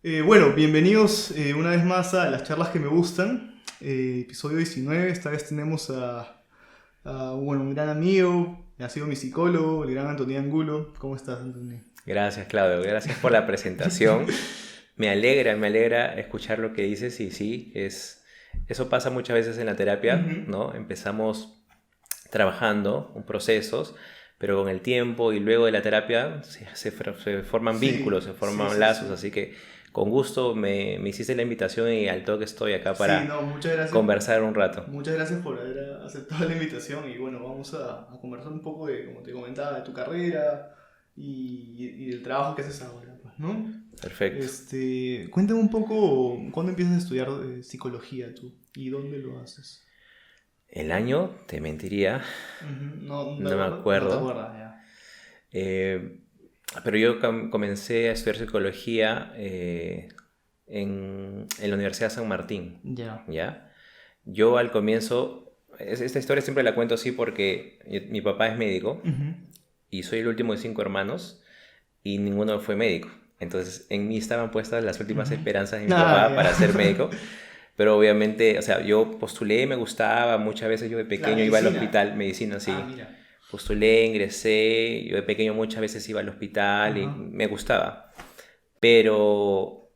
Bueno, bienvenidos una vez más a las charlas que me gustan. Episodio 19. Esta vez tenemos a un gran amigo, ha sido mi psicólogo, el gran Antonio Angulo. ¿Cómo estás, Antonio? Gracias, Claudio. Gracias por la presentación. Me alegra escuchar lo que dices y sí, eso pasa muchas veces en la terapia, Ujú. ¿no? Empezamos trabajando un procesos, pero con el tiempo y luego de la terapia se forman vínculos, Sí, se sí, forman sí, lazos, sí. así que con gusto me hiciste la invitación y al toque estoy acá Sí, para no, muchas gracias. conversar un rato. Muchas gracias por haber aceptado la invitación y bueno, vamos a conversar un poco de, como te comentaba, de tu carrera y del trabajo que haces ahora, pues, ¿no? Perfecto. Cuéntame un poco, ¿cuándo empiezas a estudiar psicología tú? ¿Y dónde lo haces? El año, te mentiría, Ujú. No, ¿no te no me acuerdas? No te acuerdo. acuerdas, ya. Eh, pero yo comencé a estudiar psicología en la Universidad de San Martín, Ya. ¿ya? Yo al comienzo, esta historia siempre la cuento así porque mi papá es médico Ujú. y soy el último de 5 hermanos y ninguno fue médico. Entonces en mí estaban puestas las últimas Ujú. esperanzas de mi Ah, papá ya. para ser médico. Pero obviamente, o sea, yo postulé, me gustaba, muchas veces yo de La pequeño iba al medicina. hospital, medicina Ah, sí. mira. Postulé, ingresé, yo de pequeño muchas veces iba al hospital y Ajá. me gustaba. Pero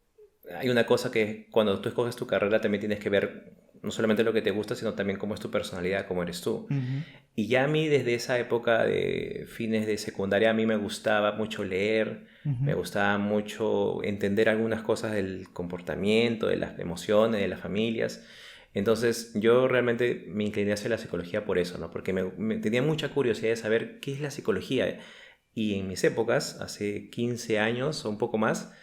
hay una cosa que cuando tú escoges tu carrera también tienes que ver no solamente lo que te gusta, sino también cómo es tu personalidad, cómo eres tú. Ujú. Y ya a mí desde esa época de fines de secundaria a mí me gustaba mucho leer, me Ujú. gustaba mucho entender algunas cosas del comportamiento, de las emociones, de las familias. Entonces yo realmente me incliné hacia la psicología por eso, ¿no? Porque tenía mucha curiosidad de saber qué es la psicología. Y en mis épocas, hace 15 años o un poco más,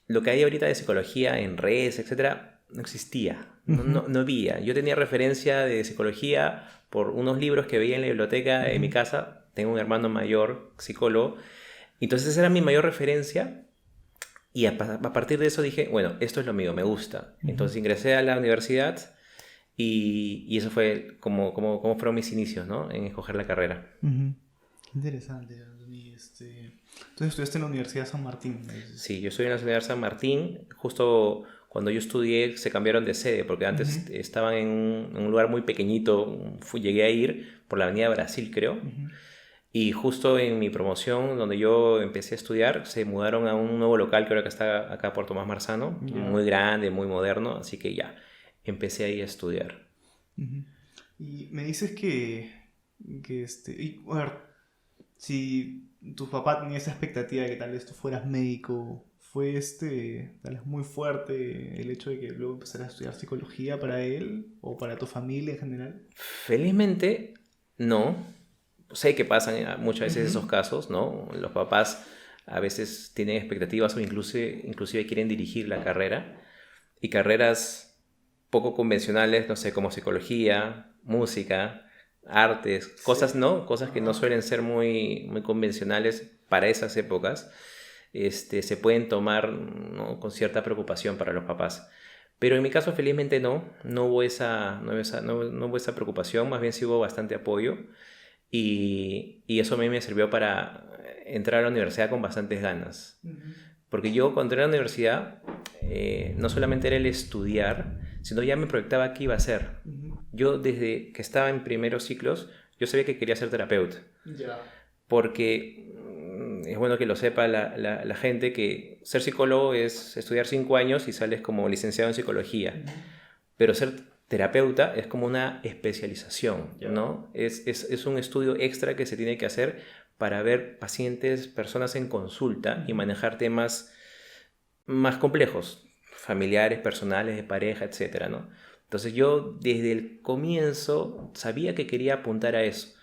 lo que hay ahorita de psicología en redes, etcétera, no existía, Ujú. no había. Yo tenía referencia de psicología por unos libros que veía en la biblioteca de mi Ujú. casa. Tengo un hermano mayor, psicólogo. Entonces esa era mi mayor referencia. Y a partir de eso dije, bueno, esto es lo mío, me gusta. Ujú. Entonces ingresé a la universidad y eso fue como fueron mis inicios, ¿no? En escoger la carrera. Ujú. Qué interesante, Anthony. Entonces estudiaste en la Universidad de San Martín, me dices. Sí, yo estoy en la Universidad San Martín. Justo cuando yo estudié se cambiaron de sede porque Ujú. antes estaban en un lugar muy pequeñito. Llegué a ir por la Avenida Brasil, creo. Ujú. Y justo en mi promoción, donde yo empecé a estudiar, se mudaron a un nuevo local que ahora que está acá por Tomás Marzano, Ya. muy grande, muy moderno. Así que ya, empecé ahí a estudiar. Ujú. Y me dices y, a ver, si tu papá tenía esa expectativa de que tal vez tú fueras médico, ¿fue tal vez muy fuerte el hecho de que luego empezaras a estudiar psicología para él o para tu familia en general? Felizmente, no. Sé que pasan muchas veces Ujú. esos casos, ¿no? Los papás a veces tienen expectativas o inclusive quieren dirigir la carrera y carreras poco convencionales, no sé, como psicología, música, artes, cosas, Sí. ¿no? Cosas que no Ajá. suelen ser muy convencionales para esas épocas, se pueden tomar, ¿no? Con cierta preocupación para los papás. Pero en mi caso, felizmente no hubo no hubo esa preocupación, más bien sí hubo bastante apoyo y eso a mí me sirvió para entrar a la universidad con bastantes ganas. Ujú. Porque yo cuando entré a la universidad, no solamente era el estudiar, sino ya me proyectaba qué iba a hacer. Ujú. Yo desde que estaba en primeros ciclos, yo sabía que quería ser terapeuta. Ya. Porque es bueno que lo sepa la gente que ser psicólogo es estudiar 5 años y sales como licenciado en psicología. Ujú. Pero ser terapeuta es como una especialización, Ya. ¿no? Es un estudio extra que se tiene que hacer para ver pacientes, personas en consulta y Ujú. manejar temas más complejos, familiares, personales, de pareja, etcétera, ¿no? Entonces yo desde el comienzo sabía que quería apuntar a eso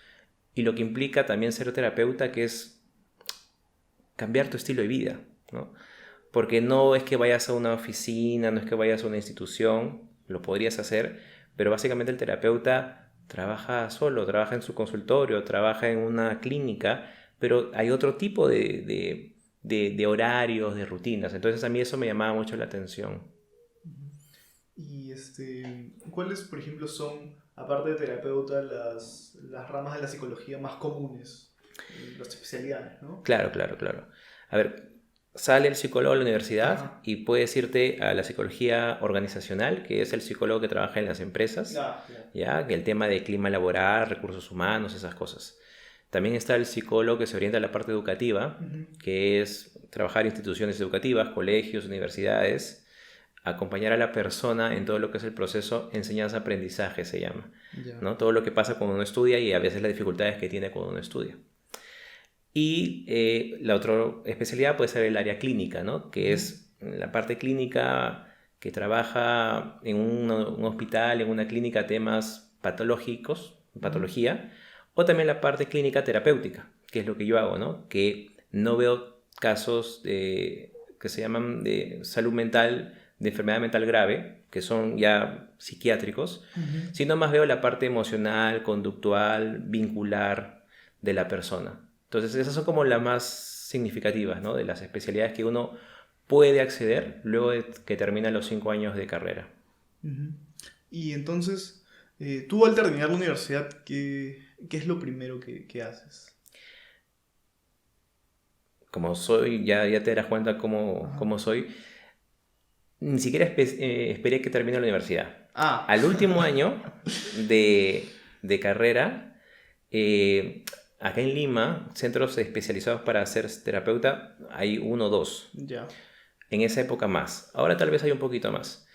y lo que implica también ser terapeuta, que es cambiar tu estilo de vida, ¿no? Porque no es que vayas a una oficina, no es que vayas a una institución, lo podrías hacer, pero básicamente el terapeuta trabaja solo, trabaja en su consultorio, trabaja en una clínica, pero hay otro tipo de horarios, de rutinas. Entonces a mí eso me llamaba mucho la atención. Ujú. Y ¿cuáles, por ejemplo, son, aparte de terapeuta, las ramas de la psicología más comunes? Las especialidades, ¿no? Claro, claro, claro. A ver, sale el psicólogo de la universidad Ajá. y puedes irte a la psicología organizacional, que es el psicólogo que trabaja en las empresas, Claro, claro. ¿ya? Que el tema de clima laboral, recursos humanos, esas cosas. También está el psicólogo que se orienta a la parte educativa, Ujú. que es trabajar en instituciones educativas, colegios, universidades, acompañar a la persona en todo lo que es el proceso enseñanza-aprendizaje, se llama, Ya. ¿no? Todo lo que pasa cuando uno estudia y a veces las dificultades que tiene cuando uno estudia. Y la otra especialidad puede ser el área clínica, ¿no? Que Ujú. es la parte clínica que trabaja en un hospital, en una clínica, temas patológicos, Ujú. patología, o también la parte clínica terapéutica, que es lo que yo hago, ¿no? Que no veo casos que se llaman de salud mental, de enfermedad mental grave, que son ya psiquiátricos, Ujú. sino más veo la parte emocional, conductual, vincular de la persona. Entonces, esas son como las más significativas, ¿no? De las especialidades que uno puede acceder luego de que termina los 5 años de carrera. Ujú. Y entonces, tú al terminar la universidad, ¿qué es lo primero que haces? Como soy, ya te darás cuenta Ajá. cómo soy, ni siquiera esperé que termine la universidad. Ah. Al último año de carrera, eh, acá en Lima, centros especializados para ser terapeuta, hay uno o dos. Ya. En esa época más. Ahora tal vez hay un poquito más.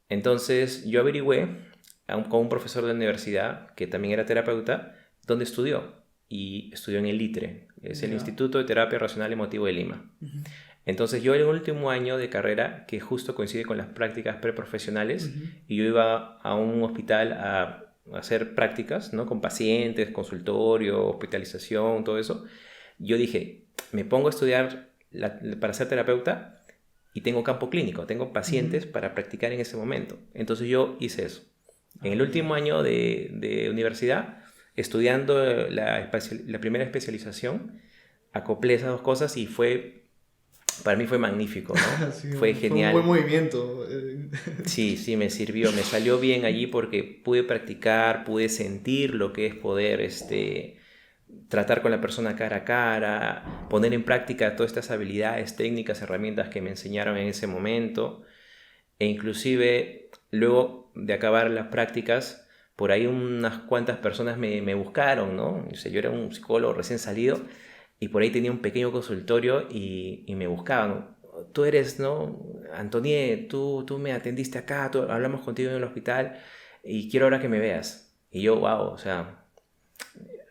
Entonces yo averigüé con un profesor de la universidad que también era terapeuta, dónde estudió. Y estudió en el ITRE, es el Ya. Instituto de Terapia Racional Emotivo de Lima. Ujú. Entonces yo en el último año de carrera, que justo coincide con las prácticas preprofesionales, Ujú. y yo iba a un hospital a hacer prácticas, ¿no? Con pacientes, consultorio, hospitalización, todo eso. Yo dije, me pongo a estudiar para ser terapeuta y tengo campo clínico, tengo Ujú. pacientes para practicar en ese momento. Entonces yo hice eso. En el Ah, ya. último año de universidad, estudiando la primera especialización, acoplé esas dos cosas y para mí fue magnífico, ¿no? Sí, Fue fue un buen genial. movimiento. Sí, sí, me sirvió, me salió bien allí porque pude practicar, pude sentir lo que es poder tratar con la persona cara a cara, poner en práctica todas estas habilidades, técnicas, herramientas que me enseñaron en ese momento. E inclusive luego de acabar las prácticas, por ahí unas cuantas personas me buscaron, ¿no? O sea, yo era un psicólogo recién salido y por ahí tenía un pequeño consultorio y me buscaban. Tú eres, ¿no? Antonie, tú me atendiste acá, hablamos contigo en el hospital y quiero ahora que me veas. Y yo, wow, o sea,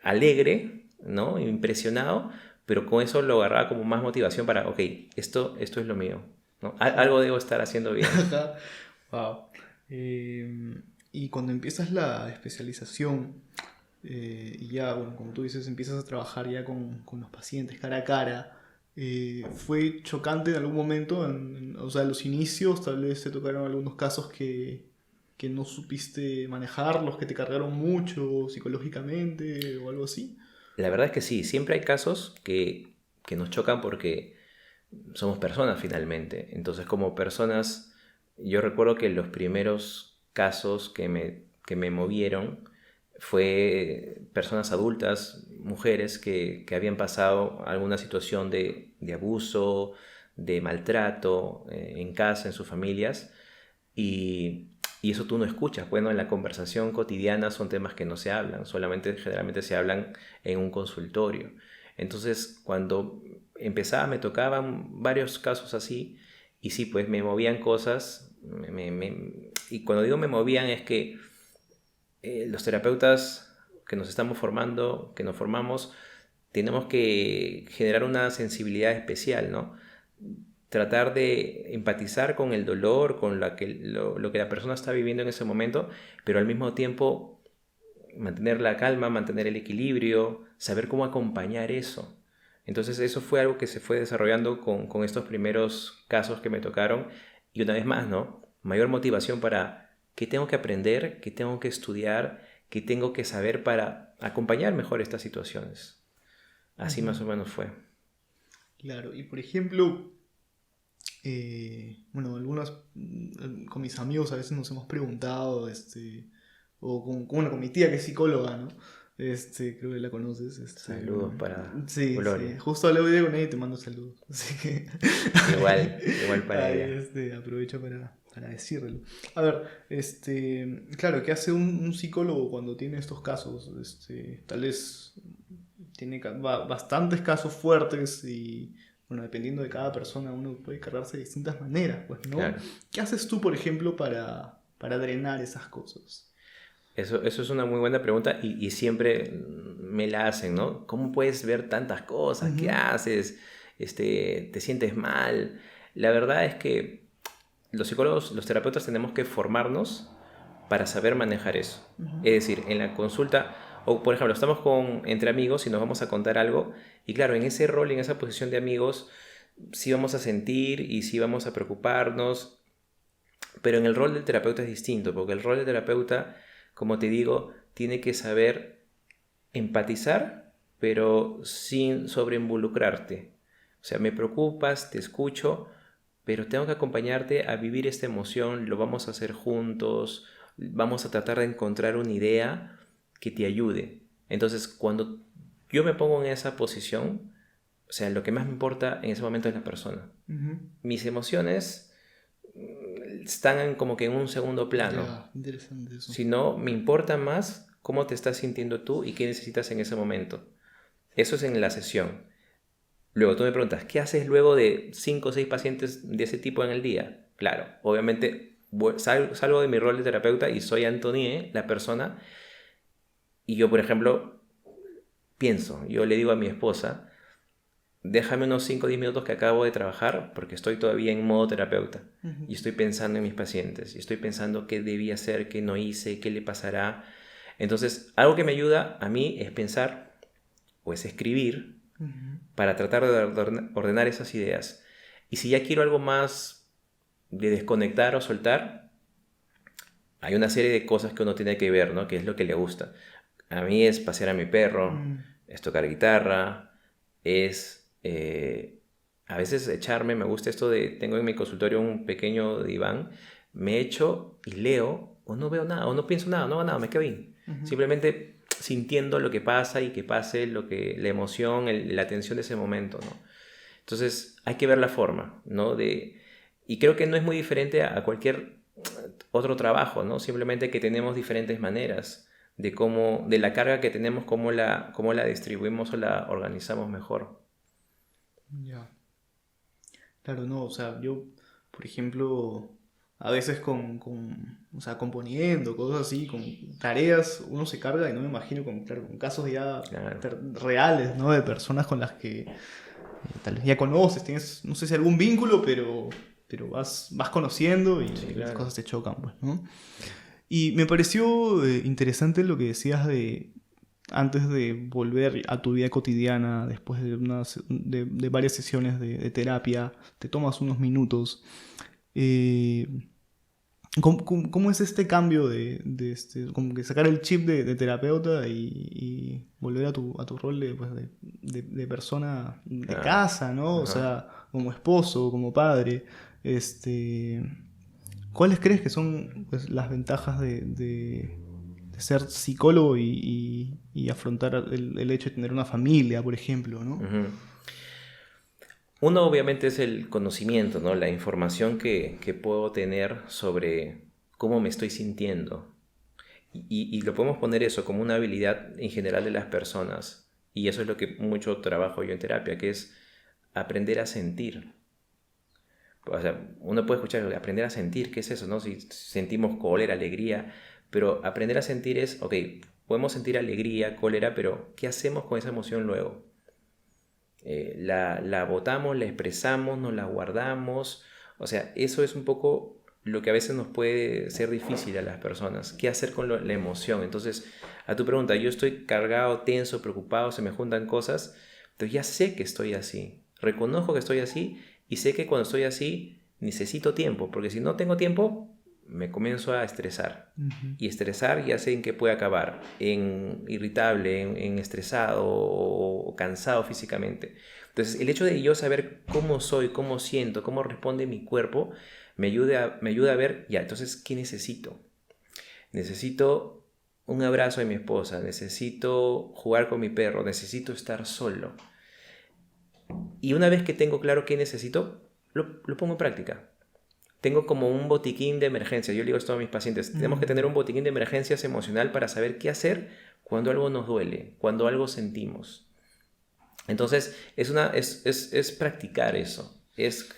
alegre, ¿no? Impresionado, pero con eso lo agarraba como más motivación para, ok, esto es lo mío, ¿no? Algo Claro. debo estar haciendo bien. Wow. Y cuando empiezas la especialización, y ya, bueno, como tú dices, empiezas a trabajar ya con los pacientes cara a cara, ¿fue chocante en algún momento? O sea, los inicios, tal vez te tocaron algunos casos que no supiste manejar, los que te cargaron mucho psicológicamente o algo así. La verdad es que sí, siempre hay casos que nos chocan porque somos personas finalmente. Entonces, como personas, yo recuerdo que los primeros casos que me movieron fue personas adultas, mujeres que habían pasado alguna situación de abuso, de maltrato en casa, en sus familias, y, y eso tú no escuchas. Bueno, en la conversación cotidiana son temas que no se hablan, solamente generalmente se hablan en un consultorio. Entonces, cuando empezaba, me tocaban varios casos así, y sí, pues me movían cosas, y cuando digo me movían es que los terapeutas que nos estamos formando, que nos formamos, tenemos que generar una sensibilidad especial, ¿no? Tratar de empatizar con el dolor, con lo que la persona está viviendo en ese momento, pero al mismo tiempo mantener la calma, mantener el equilibrio, saber cómo acompañar eso. Entonces eso fue algo que se fue desarrollando con estos primeros casos que me tocaron y una vez más, ¿no? Mayor motivación para qué tengo que aprender, qué tengo que estudiar, qué tengo que saber para acompañar mejor estas situaciones. Así Ujú. más o menos fue. Claro, y por ejemplo, bueno, con mis amigos a veces nos hemos preguntado, o con mi tía que es psicóloga, ¿no? Creo que la conoces. Saludos para Sí, sí. Gloria. Justo hablé hoy día con ella y te mando saludos. Así que Igual para ahí, ella. aprovecho para decirlo. A ver, claro, ¿qué hace un psicólogo cuando tiene estos casos? Tal vez tiene bastantes casos fuertes y, bueno, dependiendo de cada persona, uno puede cargarse de distintas maneras, pues, ¿no? Claro. ¿Qué haces tú, por ejemplo, para drenar esas cosas? Eso es una muy buena pregunta y siempre me la hacen, ¿no? ¿Cómo puedes ver tantas cosas? ¿Qué Ujú, haces? ¿Te sientes mal? La verdad es que los psicólogos, los terapeutas tenemos que formarnos para saber manejar eso. ujú, Es decir, en la consulta, o por ejemplo, estamos entre amigos y nos vamos a contar algo, y claro, en ese rol, en esa posición de amigos, sí vamos a sentir y sí vamos a preocuparnos, pero en el rol del terapeuta es distinto, porque el rol del terapeuta, como te digo, tiene que saber empatizar, pero sin sobreinvolucrarte. O sea, me preocupas, te escucho, pero tengo que acompañarte a vivir esta emoción, lo vamos a hacer juntos, vamos a tratar de encontrar una idea que te ayude. Entonces, cuando yo me pongo en esa posición, o sea, lo que más me importa en ese momento es la persona. ujú. Mis emociones están como que en un segundo plano, Ya, interesante eso. sino me importa más cómo te estás sintiendo tú y qué necesitas en ese momento. Eso es en la sesión. Luego tú me preguntas, ¿qué haces luego de 5 o 6 pacientes de ese tipo en el día? Claro, obviamente salgo de mi rol de terapeuta y soy Antonie, la persona, y yo, por ejemplo, yo le digo a mi esposa, déjame unos 5 o 10 minutos que acabo de trabajar porque estoy todavía en modo terapeuta Ujú. y estoy pensando en mis pacientes y estoy pensando qué debía hacer, qué no hice, qué le pasará. Entonces, algo que me ayuda a mí es pensar o es escribir Ujú. para tratar de ordenar esas ideas. Y si ya quiero algo más de desconectar o soltar, hay una serie de cosas que uno tiene que ver, ¿no? Que es lo que le gusta. A mí es pasear a mi perro, Mm, es tocar guitarra, es a veces echarme, me gusta esto de, tengo en mi consultorio un pequeño diván, me echo y leo, o no veo nada, o no pienso nada, no hago nada, me quedo ahí. ujú. Simplemente sintiendo lo que pasa y que pase la emoción, la tensión de ese momento, ¿no? Entonces hay que ver la forma, ¿no? Y creo que no es muy diferente a cualquier otro trabajo, ¿no? Simplemente que tenemos diferentes maneras de la carga que tenemos, cómo la distribuimos o la organizamos mejor. Ya. Claro, no, o sea, yo, por ejemplo, a veces o sea, componiendo, cosas así, con tareas, uno se carga y no me imagino claro, con casos ya Claro, reales, ¿no? De personas con las que tal vez ya conoces, tienes, no sé si algún vínculo, pero vas conociendo y sí, las claro. cosas te chocan, pues, ¿no? Y me pareció interesante lo que decías antes de volver a tu vida cotidiana, después de varias sesiones de terapia, te tomas unos minutos. eh, ¿Cómo es este cambio como que sacar el chip de terapeuta y volver a tu rol de persona de Claro. casa, ¿no? O Ajá. sea, como esposo, como padre. Este, ¿Cuáles crees que son, pues, las ventajas de ser psicólogo y afrontar el hecho de tener una familia, por ejemplo, ¿no? Ujú. Uno obviamente es el conocimiento, ¿no? La información que puedo tener sobre cómo me estoy sintiendo. Y lo podemos poner eso como una habilidad en general de las personas. Y eso es lo que mucho trabajo yo en terapia, que es aprender a sentir. O sea, uno puede escuchar, aprender a sentir, ¿qué es eso? ¿No? Si sentimos cólera, alegría, pero aprender a sentir es, ok, podemos sentir alegría, cólera, pero ¿qué hacemos con esa emoción luego? La botamos, la expresamos, nos la guardamos. O sea, eso es un poco lo que a veces nos puede ser difícil a las personas. ¿Qué hacer con la emoción? Entonces, a tu pregunta, yo estoy cargado, tenso, preocupado, se me juntan cosas, pero ya sé que estoy así. Reconozco que estoy así y sé que cuando estoy así necesito tiempo, porque si no tengo tiempo, me comienzo a estresar. Ujú. Y estresar ya sé en qué puede acabar, en irritable, en estresado o cansado físicamente. Entonces, el hecho de yo saber cómo soy, cómo siento, cómo responde mi cuerpo, me ayuda a ver, ya, entonces, ¿qué necesito? Necesito un abrazo de mi esposa, necesito jugar con mi perro, necesito estar solo. Y una vez que tengo claro qué necesito, lo pongo en práctica. Tengo como un botiquín de emergencia. Yo le digo esto a mis pacientes. Tenemos que tener un botiquín de emergencias emocional para saber qué hacer cuando algo nos duele, cuando algo sentimos. Entonces, es practicar eso. Es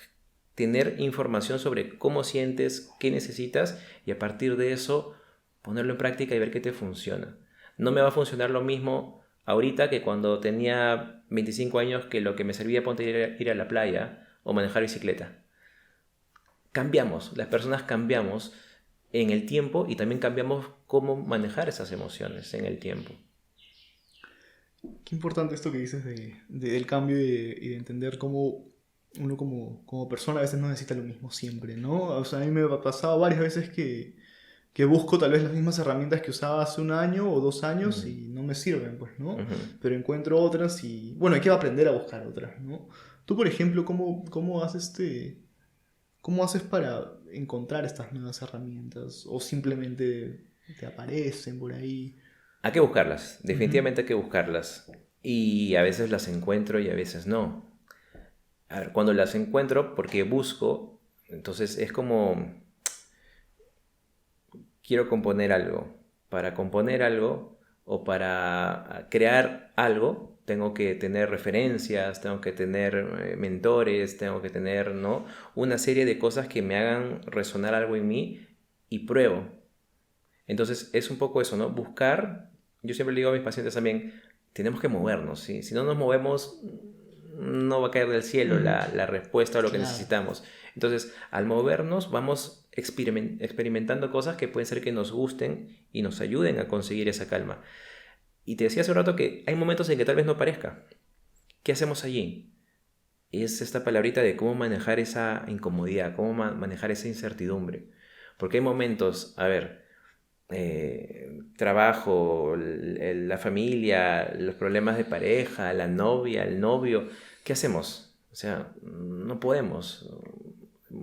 tener información sobre cómo sientes, qué necesitas y a partir de eso ponerlo en práctica y ver qué te funciona. No me va a funcionar lo mismo ahorita que cuando tenía 25 años, que lo que me servía ponte ir a la playa o manejar bicicleta. Cambiamos, las personas cambiamos en el tiempo y también cambiamos cómo manejar esas emociones en el tiempo. Qué importante esto que dices del cambio y de entender cómo uno como persona a veces no necesita lo mismo siempre, ¿no? O sea, a mí me ha pasado varias veces que busco tal vez las mismas herramientas que usaba hace 1 año o 2 años y no me sirven, pues, ¿no? Pero encuentro otras y, bueno, hay que aprender a buscar otras, ¿no? Tú, por ejemplo, ¿cómo haces para encontrar estas nuevas herramientas? ¿O simplemente te aparecen por ahí? Hay que buscarlas, definitivamente hay que buscarlas. Y a veces las encuentro y a veces no. A ver, cuando las encuentro, porque busco, entonces es como, quiero componer algo. Para componer algo o para crear algo, tengo que tener referencias, tengo que tener mentores, tengo que tener, ¿no?, una serie de cosas que me hagan resonar algo en mí y pruebo. Entonces es un poco eso, ¿no? Buscar, yo siempre le digo a mis pacientes también, tenemos que movernos, ¿sí? Si no nos movemos, no va a caer del cielo la respuesta a lo que Claro. necesitamos. Entonces, al movernos, vamos experimentando cosas que pueden ser que nos gusten y nos ayuden a conseguir esa calma. Y te decía hace un rato que hay momentos en que tal vez no parezca. ¿Qué hacemos allí? Es esta palabrita de cómo manejar esa incomodidad, cómo manejar esa incertidumbre. Porque hay momentos, a ver, trabajo, la familia, los problemas de pareja, la novia, el novio, ¿qué hacemos? O sea, no podemos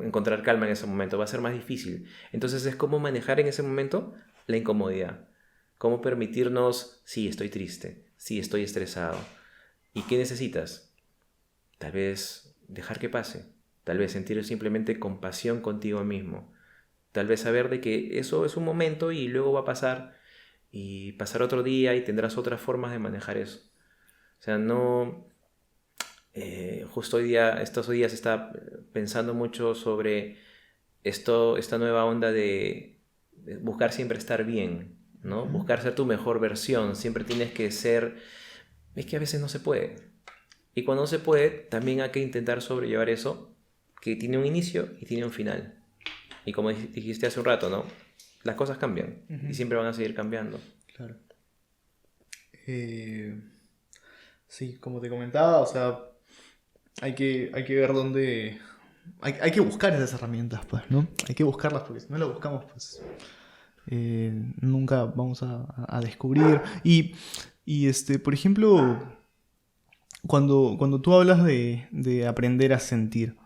encontrar calma en ese momento, va a ser más difícil. Entonces es cómo manejar en ese momento la incomodidad, cómo permitirnos, sí, estoy triste, sí, estoy estresado. ¿Y qué necesitas? Tal vez dejar que pase, tal vez sentir simplemente compasión contigo mismo. Tal vez saber de que eso es un momento y luego va a pasar y pasar otro día y tendrás otras formas de manejar eso. O sea, no... justo hoy día, estos días estaba pensando mucho sobre esta nueva onda de buscar siempre estar bien, ¿no? Buscar ser tu mejor versión, siempre tienes que ser... Es que a veces no se puede. Y cuando no se puede, también hay que intentar sobrellevar eso, que tiene un inicio y tiene un final. Y como dijiste hace un rato, ¿no? Las cosas cambian y siempre van a seguir cambiando. Claro. Sí, como te comentaba, o sea, hay que ver dónde... Hay que buscar esas herramientas, pues, ¿no? Hay que buscarlas porque si no las buscamos, pues nunca vamos a descubrir. Por ejemplo, cuando tú hablas de aprender a sentir,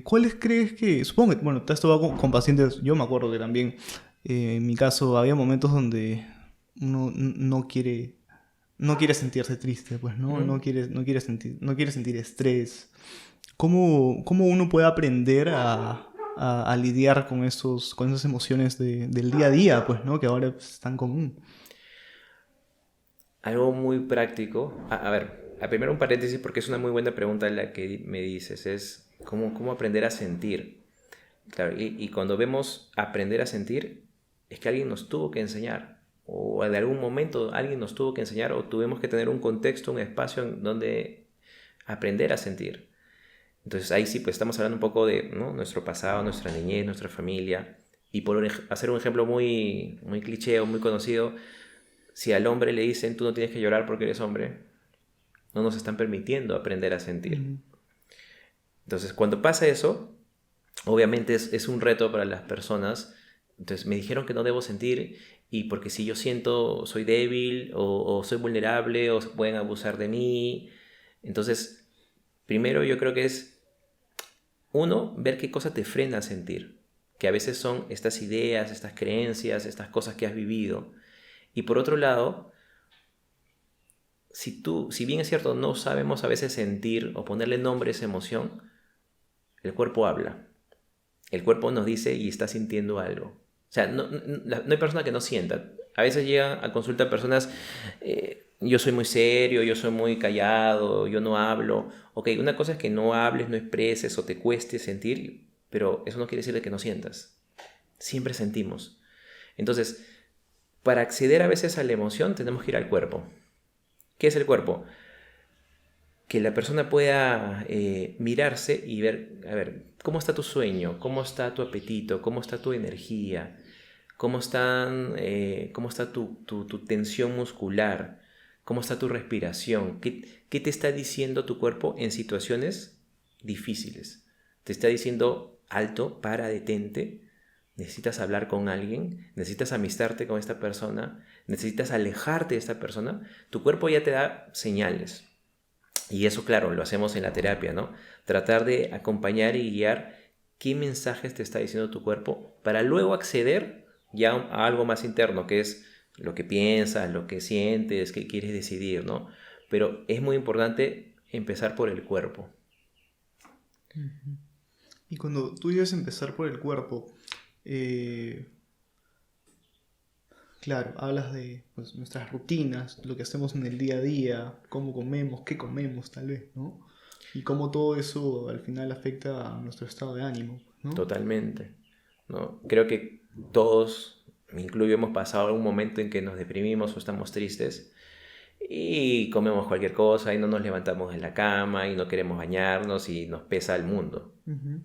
¿cuáles crees que... Supongo que, bueno, esto va con pacientes, yo me acuerdo que también, en mi caso, había momentos donde uno no quiere sentirse triste, pues, ¿no? No quiere sentir estrés. ¿Cómo uno puede aprender a lidiar con esas emociones del día a día, pues, ¿no? Que ahora es tan común. Algo muy práctico. A ver, primero un paréntesis porque es una muy buena pregunta la que me dices. Es cómo aprender a sentir. Claro, y cuando vemos aprender a sentir, es que alguien nos tuvo que enseñar. O de algún momento alguien nos tuvo que enseñar o tuvimos que tener un contexto, un espacio en donde aprender a sentir. Entonces ahí sí, pues estamos hablando un poco de, ¿no?, nuestro pasado, nuestra niñez, nuestra familia. Y por hacer un ejemplo muy, muy cliché o muy conocido, si al hombre le dicen tú no tienes que llorar porque eres hombre, no nos están permitiendo aprender a sentir. Entonces cuando pasa eso, obviamente es un reto para las personas. Entonces me dijeron que no debo sentir y porque si yo siento soy débil o soy vulnerable o pueden abusar de mí. Entonces, primero yo creo que es, uno, ver qué cosa te frena a sentir, que a veces son estas ideas, estas creencias, estas cosas que has vivido. Y por otro lado, si bien es cierto, no sabemos a veces sentir o ponerle nombre a esa emoción, el cuerpo habla. El cuerpo nos dice y está sintiendo algo. O sea, no hay persona que no sienta. A veces llegan a consulta personas, yo soy muy serio, yo soy muy callado, yo no hablo. Ok, una cosa es que no hables, no expreses o te cueste sentir, pero eso no quiere decir que no sientas. Siempre sentimos. Entonces, para acceder a veces a la emoción tenemos que ir al cuerpo. ¿Qué es el cuerpo? Que la persona pueda mirarse y ver, a ver, cómo está tu sueño, cómo está tu apetito, cómo está tu energía, cómo está tu tensión muscular, cómo está tu respiración, qué te está diciendo tu cuerpo en situaciones difíciles. Te está diciendo, alto, para, detente, necesitas hablar con alguien, necesitas amistarte con esta persona, necesitas alejarte de esta persona. Tu cuerpo ya te da señales. Y eso, claro, lo hacemos en la terapia, ¿no? Tratar de acompañar y guiar qué mensajes te está diciendo tu cuerpo para luego acceder ya a algo más interno, que es lo que piensas, lo que sientes, qué quieres decidir, ¿no? Pero es muy importante empezar por el cuerpo. Ujú. Y cuando tú dices empezar por el cuerpo, eh, claro, hablas de pues, nuestras rutinas, lo que hacemos en el día a día, cómo comemos, qué comemos tal vez, ¿no? Y cómo todo eso al final afecta a nuestro estado de ánimo, ¿no? Totalmente, ¿no? Creo que todos, me incluyo, hemos pasado algún momento en que nos deprimimos o estamos tristes y comemos cualquier cosa y no nos levantamos de la cama y no queremos bañarnos y nos pesa el mundo. Ujú.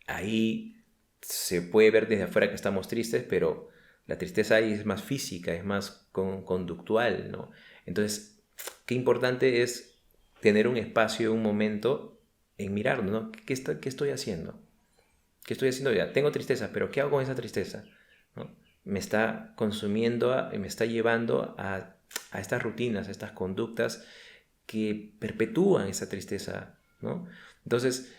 Ahí se puede ver desde afuera que estamos tristes, pero la tristeza ahí es más física, es más conductual, ¿no? Entonces, qué importante es tener un espacio, un momento en mirarnos, ¿no? ¿Qué estoy haciendo? ¿Qué estoy haciendo ya? Tengo tristeza, pero ¿qué hago con esa tristeza? ¿No? Me está consumiendo, me está llevando a estas rutinas, a estas conductas que perpetúan esa tristeza, ¿no? Entonces,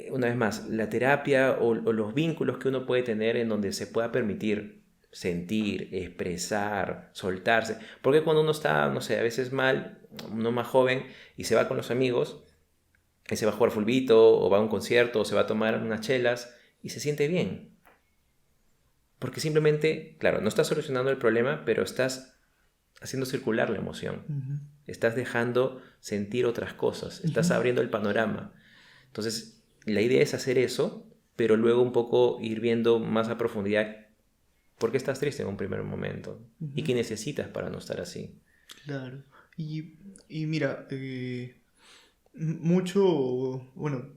una vez más, la terapia o los vínculos que uno puede tener en donde se pueda permitir sentir, expresar, soltarse. Porque cuando uno está, no sé, a veces mal, uno más joven y se va con los amigos, y se va a jugar fulbito, o va a un concierto, o se va a tomar unas chelas, y se siente bien. Porque simplemente, claro, no estás solucionando el problema, pero estás haciendo circular la emoción. Ujú. Estás dejando sentir otras cosas, estás Ujú. abriendo el panorama. Entonces, la idea es hacer eso, pero luego un poco ir viendo más a profundidad por qué estás triste en un primer momento y Ujú. qué necesitas para no estar así. Claro. Y mira, mucho, bueno,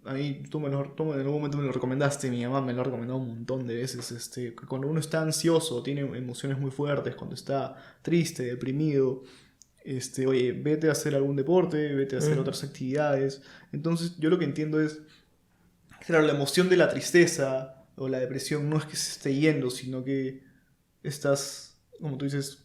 a mí tú en algún momento me lo recomendaste, mi mamá me lo ha recomendado un montón de veces, que cuando uno está ansioso, tiene emociones muy fuertes, cuando está triste, deprimido, oye, vete a hacer algún deporte, vete a hacer Mm, otras actividades. Entonces, yo lo que entiendo es, claro, la emoción de la tristeza o la depresión no es que se esté yendo, sino que estás, como tú dices,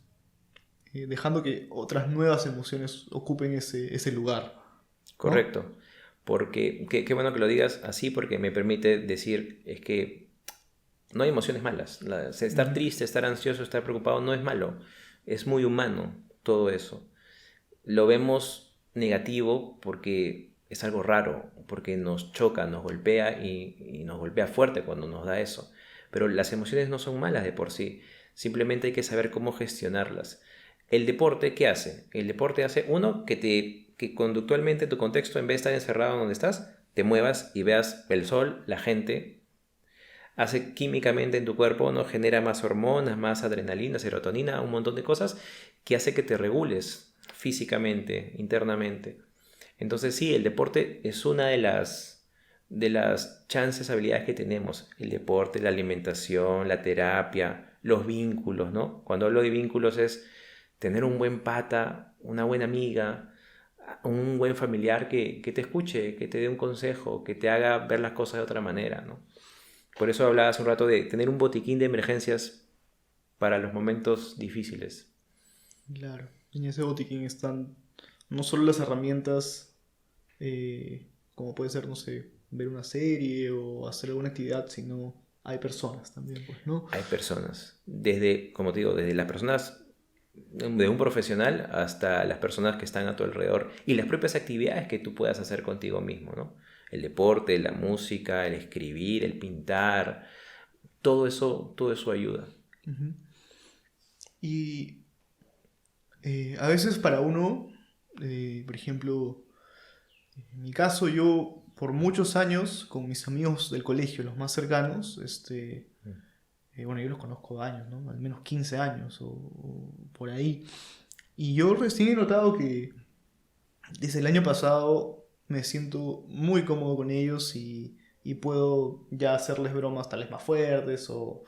dejando que otras nuevas emociones ocupen ese lugar, ¿no? correcto. Porque, qué bueno que lo digas así porque me permite decir, es que no hay emociones malas. Estar Ujú. triste, estar ansioso, estar preocupado no es malo. Es muy humano todo eso. Lo vemos negativo porque es algo raro, porque nos choca, nos golpea y nos golpea fuerte cuando nos da eso. Pero las emociones no son malas de por sí. Simplemente hay que saber cómo gestionarlas. El deporte, ¿qué hace? El deporte hace, uno, que conductualmente tu contexto, en vez de estar encerrado donde estás, te muevas y veas el sol, la gente, hace químicamente en tu cuerpo, ¿no? Genera más hormonas, más adrenalina, serotonina, un montón de cosas que hace que te regules físicamente, internamente. Entonces sí, el deporte es una de las chances, habilidades que tenemos. El deporte, la alimentación, la terapia, los vínculos, ¿no? Cuando hablo de vínculos es tener un buen pata, una buena amiga, un buen familiar que te escuche, que te dé un consejo, que te haga ver las cosas de otra manera, ¿no? Por eso hablaba hace un rato de tener un botiquín de emergencias para los momentos difíciles. Claro. En ese botiquín están no solo las herramientas, como puede ser, no sé, ver una serie o hacer alguna actividad, sino hay personas también, pues, ¿no? Hay personas, desde, como te digo, desde las personas de un profesional hasta las personas que están a tu alrededor y las propias actividades que tú puedas hacer contigo mismo, ¿no? El deporte, la música, el escribir, el pintar, todo eso ayuda. Ujú. Y a veces para uno, por ejemplo, en mi caso, yo por muchos años, con mis amigos del colegio, los más cercanos, bueno, yo los conozco años, ¿no? Al menos 15 años o por ahí. Y yo recién he notado que desde el año pasado me siento muy cómodo con ellos y puedo ya hacerles bromas tal vez más fuertes o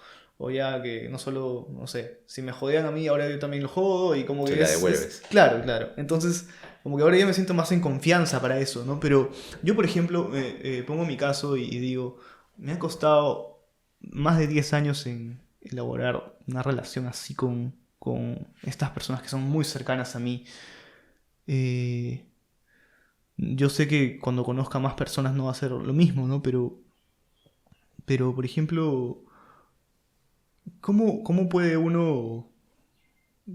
ya que no solo, no sé, si me jodían a mí, ahora yo también lo jodo y como Se que la devuelves. claro, claro. Entonces, como que ahora ya me siento más en confianza para eso, ¿no? Pero yo, por ejemplo, pongo mi caso y digo, me ha costado más de 10 años en elaborar una relación así con estas personas que son muy cercanas a mí. Eh, yo sé que cuando conozca más personas no va a ser lo mismo, ¿no? Pero por ejemplo, ¿cómo puede uno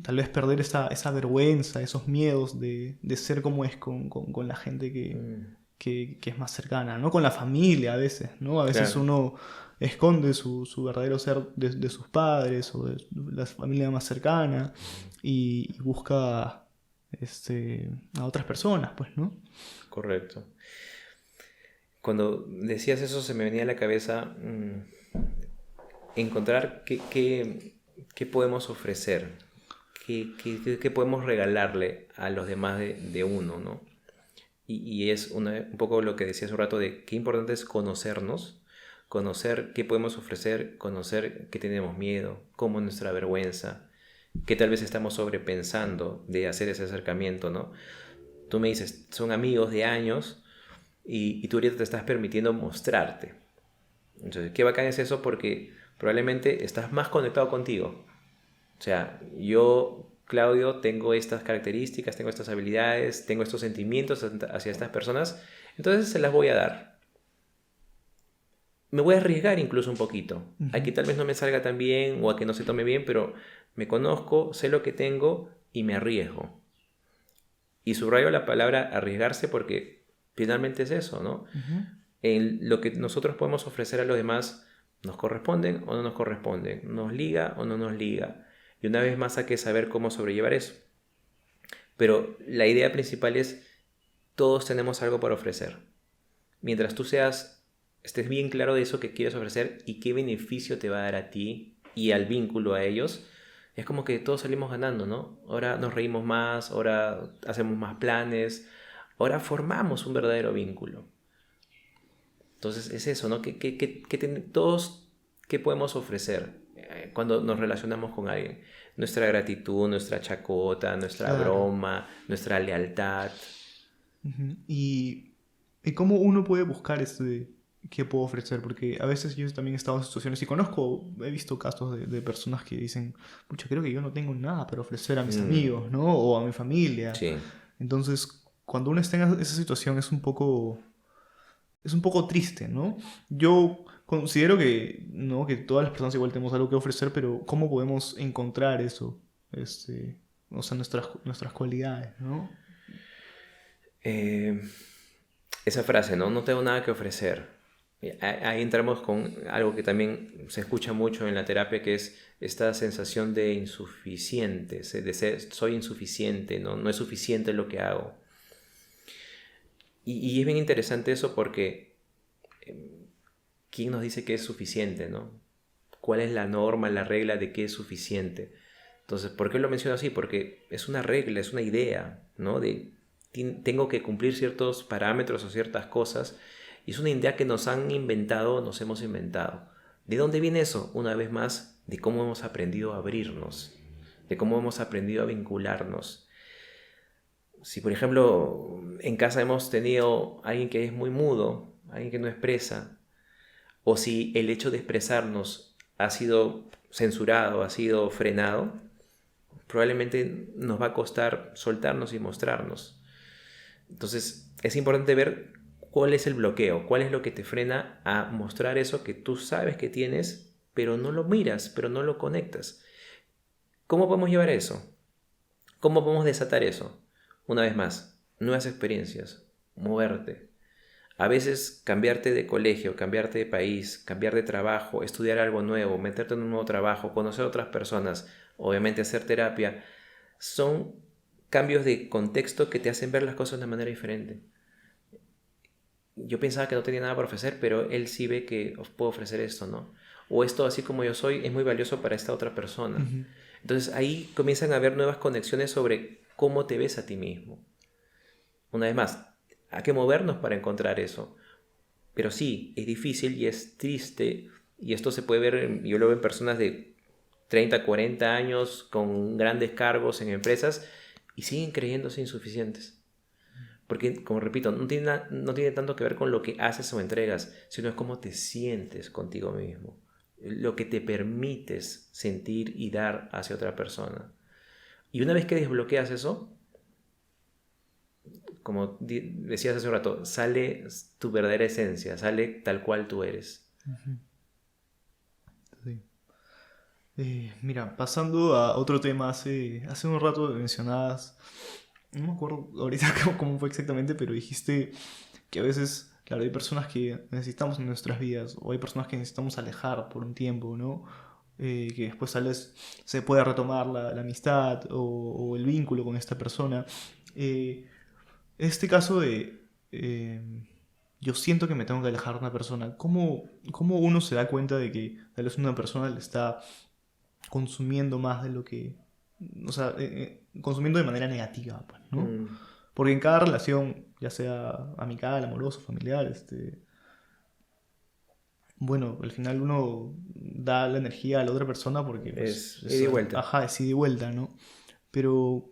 tal vez perder esa vergüenza, esos miedos de ser como es con la gente Mm, que es más cercana, ¿no? Con la familia a veces, ¿no? A veces claro, uno esconde su verdadero ser de sus padres o de la familia más cercana y busca a otras personas, pues, ¿no? correcto. Cuando decías eso se me venía a la cabeza encontrar qué podemos ofrecer, qué podemos regalarle a los demás de uno, ¿no? Y es un poco lo que decía hace un rato de qué importante es conocernos, conocer qué podemos ofrecer, conocer qué tenemos miedo, cómo es nuestra vergüenza, qué tal vez estamos sobrepensando de hacer ese acercamiento, ¿no? Tú me dices, son amigos de años y tú ahorita te estás permitiendo mostrarte. Entonces, qué bacán es eso porque probablemente estás más conectado contigo. O sea, yo, Claudio, tengo estas características, tengo estas habilidades, tengo estos sentimientos hacia estas personas, entonces se las voy a dar. Me voy a arriesgar incluso un poquito. A Ujú. que tal vez no me salga tan bien o a que no se tome bien, pero me conozco, sé lo que tengo y me arriesgo. Y subrayo la palabra arriesgarse porque finalmente es eso, ¿no? Ujú. En lo que nosotros podemos ofrecer a los demás, ¿nos corresponden o no nos corresponden? ¿Nos liga o no nos liga? Y una vez más hay que saber cómo sobrellevar eso. Pero la idea principal es, todos tenemos algo para ofrecer. Mientras tú estés bien claro de eso que quieres ofrecer y qué beneficio te va a dar a ti y al vínculo a ellos, es como que todos salimos ganando, ¿no? Ahora nos reímos más, ahora hacemos más planes, ahora formamos un verdadero vínculo. Entonces es eso, ¿no? Todos, ¿qué podemos ofrecer cuando nos relacionamos con alguien? Nuestra gratitud, nuestra chacota, nuestra Claro. broma, nuestra lealtad. Ujú. Y cómo uno puede buscar qué puedo ofrecer, porque a veces yo también he estado en situaciones y conozco, he visto casos de personas que dicen, pucha, creo que yo no tengo nada para ofrecer a mis Mm, amigos, ¿no? O a mi familia. sí, Entonces, cuando uno está en esa situación es un poco triste, ¿no? Yo considero que, ¿no? Que todas las personas igual tenemos algo que ofrecer, pero ¿cómo podemos encontrar eso? O sea, nuestras cualidades, ¿no? eh, esa frase, ¿no? No tengo nada que ofrecer. Ahí entramos con algo que también se escucha mucho en la terapia, que es esta sensación de insuficiente, de ser, soy insuficiente, ¿no? No es suficiente lo que hago. Y es bien interesante eso porque ¿quién nos dice que es suficiente, no? ¿Cuál es la norma, la regla de qué es suficiente? Entonces, ¿por qué lo menciono así? Porque es una regla, es una idea, ¿no? Tengo que cumplir ciertos parámetros o ciertas cosas y es una idea que nos han inventado, nos hemos inventado. ¿De dónde viene eso? Una vez más, de cómo hemos aprendido a abrirnos, de cómo hemos aprendido a vincularnos. Si, por ejemplo, en casa hemos tenido alguien que es muy mudo, alguien que no expresa, o si el hecho de expresarnos ha sido censurado, ha sido frenado, probablemente nos va a costar soltarnos y mostrarnos. Entonces es importante ver ¿Cuál es el bloqueo? ¿Cuál es lo que te frena a mostrar eso que tú sabes que tienes, pero no lo miras, pero no lo conectas? ¿Cómo podemos llevar eso? ¿Cómo podemos desatar eso? Una vez más, nuevas experiencias, moverte. A veces cambiarte de colegio, cambiarte de país, cambiar de trabajo, estudiar algo nuevo, meterte en un nuevo trabajo, conocer a otras personas, obviamente hacer terapia, son cambios de contexto que te hacen ver las cosas de una manera diferente. Yo pensaba que no tenía nada para ofrecer, pero él sí ve que os puedo ofrecer esto, ¿no? O esto, así como yo soy, es muy valioso para esta otra persona. Ujú. Entonces ahí comienzan a haber nuevas conexiones sobre cómo te ves a ti mismo. Una vez más, hay que movernos para encontrar eso. Pero sí, es difícil y es triste. Y esto se puede ver, yo lo veo en personas de 30, 40 años con grandes cargos en empresas y siguen creyéndose insuficientes. Porque, como repito, no tiene tanto que ver con lo que haces o entregas, sino es cómo te sientes contigo mismo. Lo que te permites sentir y dar hacia otra persona. Y una vez que desbloqueas eso, como decías hace un rato, sale tu verdadera esencia, sale tal cual tú eres. Ujú. Sí. Mira, pasando a otro tema, hace un rato mencionabas, no me acuerdo ahorita cómo fue exactamente, pero dijiste que a veces, claro, hay personas que necesitamos en nuestras vidas, o hay personas que necesitamos alejar por un tiempo, ¿no? Que después tal vez se pueda retomar la amistad o el vínculo con esta persona. Eh, este caso de yo siento que me tengo que alejar de una persona, ¿cómo uno se da cuenta de que tal vez una persona le está consumiendo más de lo que... O sea, consumiendo de manera negativa, pues, ¿no? Mm, Porque en cada relación, ya sea amical, amoroso, familiar, bueno, al final uno da la energía a la otra persona porque, pues, es ida y vuelta. ajá, es ida y vuelta, ¿no? Pero,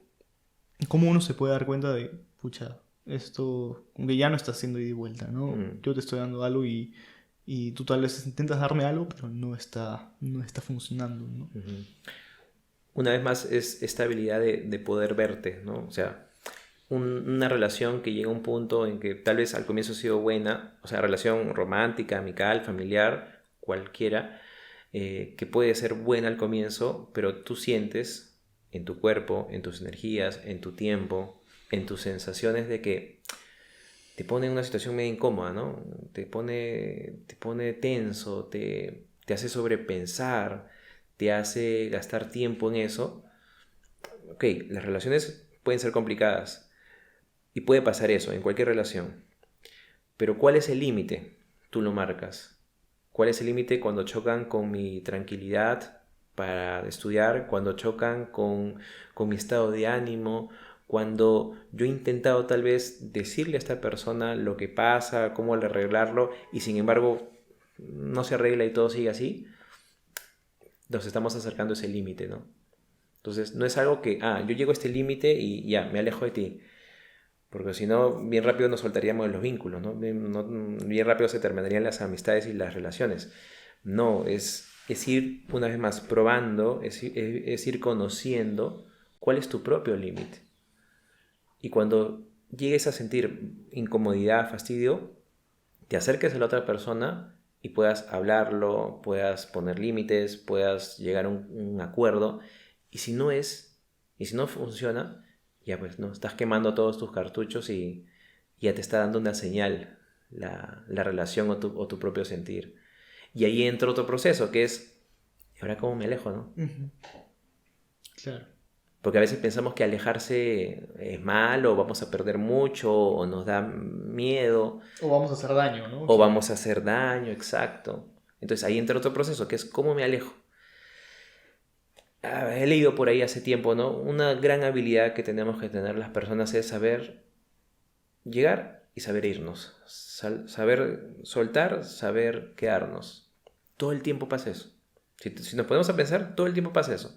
¿cómo uno se puede dar cuenta de, pucha, esto, como que ya no está haciendo ida y vuelta, ¿no? Mm, Yo te estoy dando algo y tú tal vez intentas darme algo, pero no está funcionando, ¿no? ujú. Una vez más es esta habilidad de poder verte, ¿no? O sea, una relación que llega a un punto en que tal vez al comienzo ha sido buena, o sea, relación romántica, amical, familiar, cualquiera, que puede ser buena al comienzo, pero tú sientes en tu cuerpo, en tus energías, en tu tiempo, en tus sensaciones de que te pone en una situación medio incómoda, ¿no? Te pone tenso, te hace sobrepensar, te hace gastar tiempo en eso. Ok, las relaciones pueden ser complicadas y puede pasar eso en cualquier relación. Pero ¿cuál es el límite? Tú lo marcas. ¿Cuál es el límite cuando chocan con mi tranquilidad para estudiar? Cuando chocan con mi estado de ánimo. Cuando yo he intentado tal vez decirle a esta persona lo que pasa, cómo arreglarlo, y sin embargo no se arregla y todo sigue así, nos estamos acercando a ese límite, ¿no? Entonces no es algo que, yo llego a este límite y ya, me alejo de ti. Porque si no, bien rápido nos soltaríamos de los vínculos, ¿no? Bien rápido se terminarían las amistades y las relaciones. No, es ir una vez más probando, es ir conociendo cuál es tu propio límite. Y cuando llegues a sentir incomodidad, fastidio, te acerques a la otra persona y puedas hablarlo, puedas poner límites, puedas llegar a un acuerdo. Y si no es, y si no funciona, ya pues no, estás quemando todos tus cartuchos y ya te está dando una señal la relación o tu propio sentir. Y ahí entra otro proceso que es, ¿y ahora cómo me alejo, no? Ujú. Claro. Porque a veces pensamos que alejarse es malo, o vamos a perder mucho, o nos da miedo, O vamos a hacer daño, ¿no? o vamos a hacer daño, exacto. Entonces ahí entra otro proceso que es cómo me alejo. He leído por ahí hace tiempo, ¿no? Una gran habilidad que tenemos que tener las personas es saber llegar y saber irnos. Saber soltar, saber quedarnos. Todo el tiempo pasa eso. Si nos ponemos a pensar, todo el tiempo pasa eso.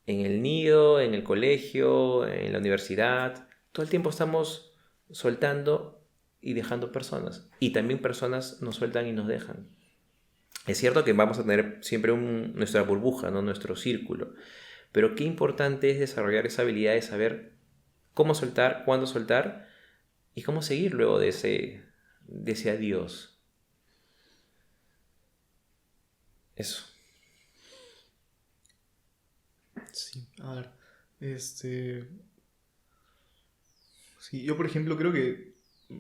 En el nido, en el colegio, en la universidad, todo el tiempo estamos soltando y dejando personas. Y también personas nos sueltan y nos dejan. Es cierto que vamos a tener siempre nuestra burbuja, ¿no? Nuestro círculo. Pero qué importante es desarrollar esa habilidad de saber cómo soltar, cuándo soltar y cómo seguir luego de ese, de ese adiós. Eso. Sí, a ver, sí, yo por ejemplo creo que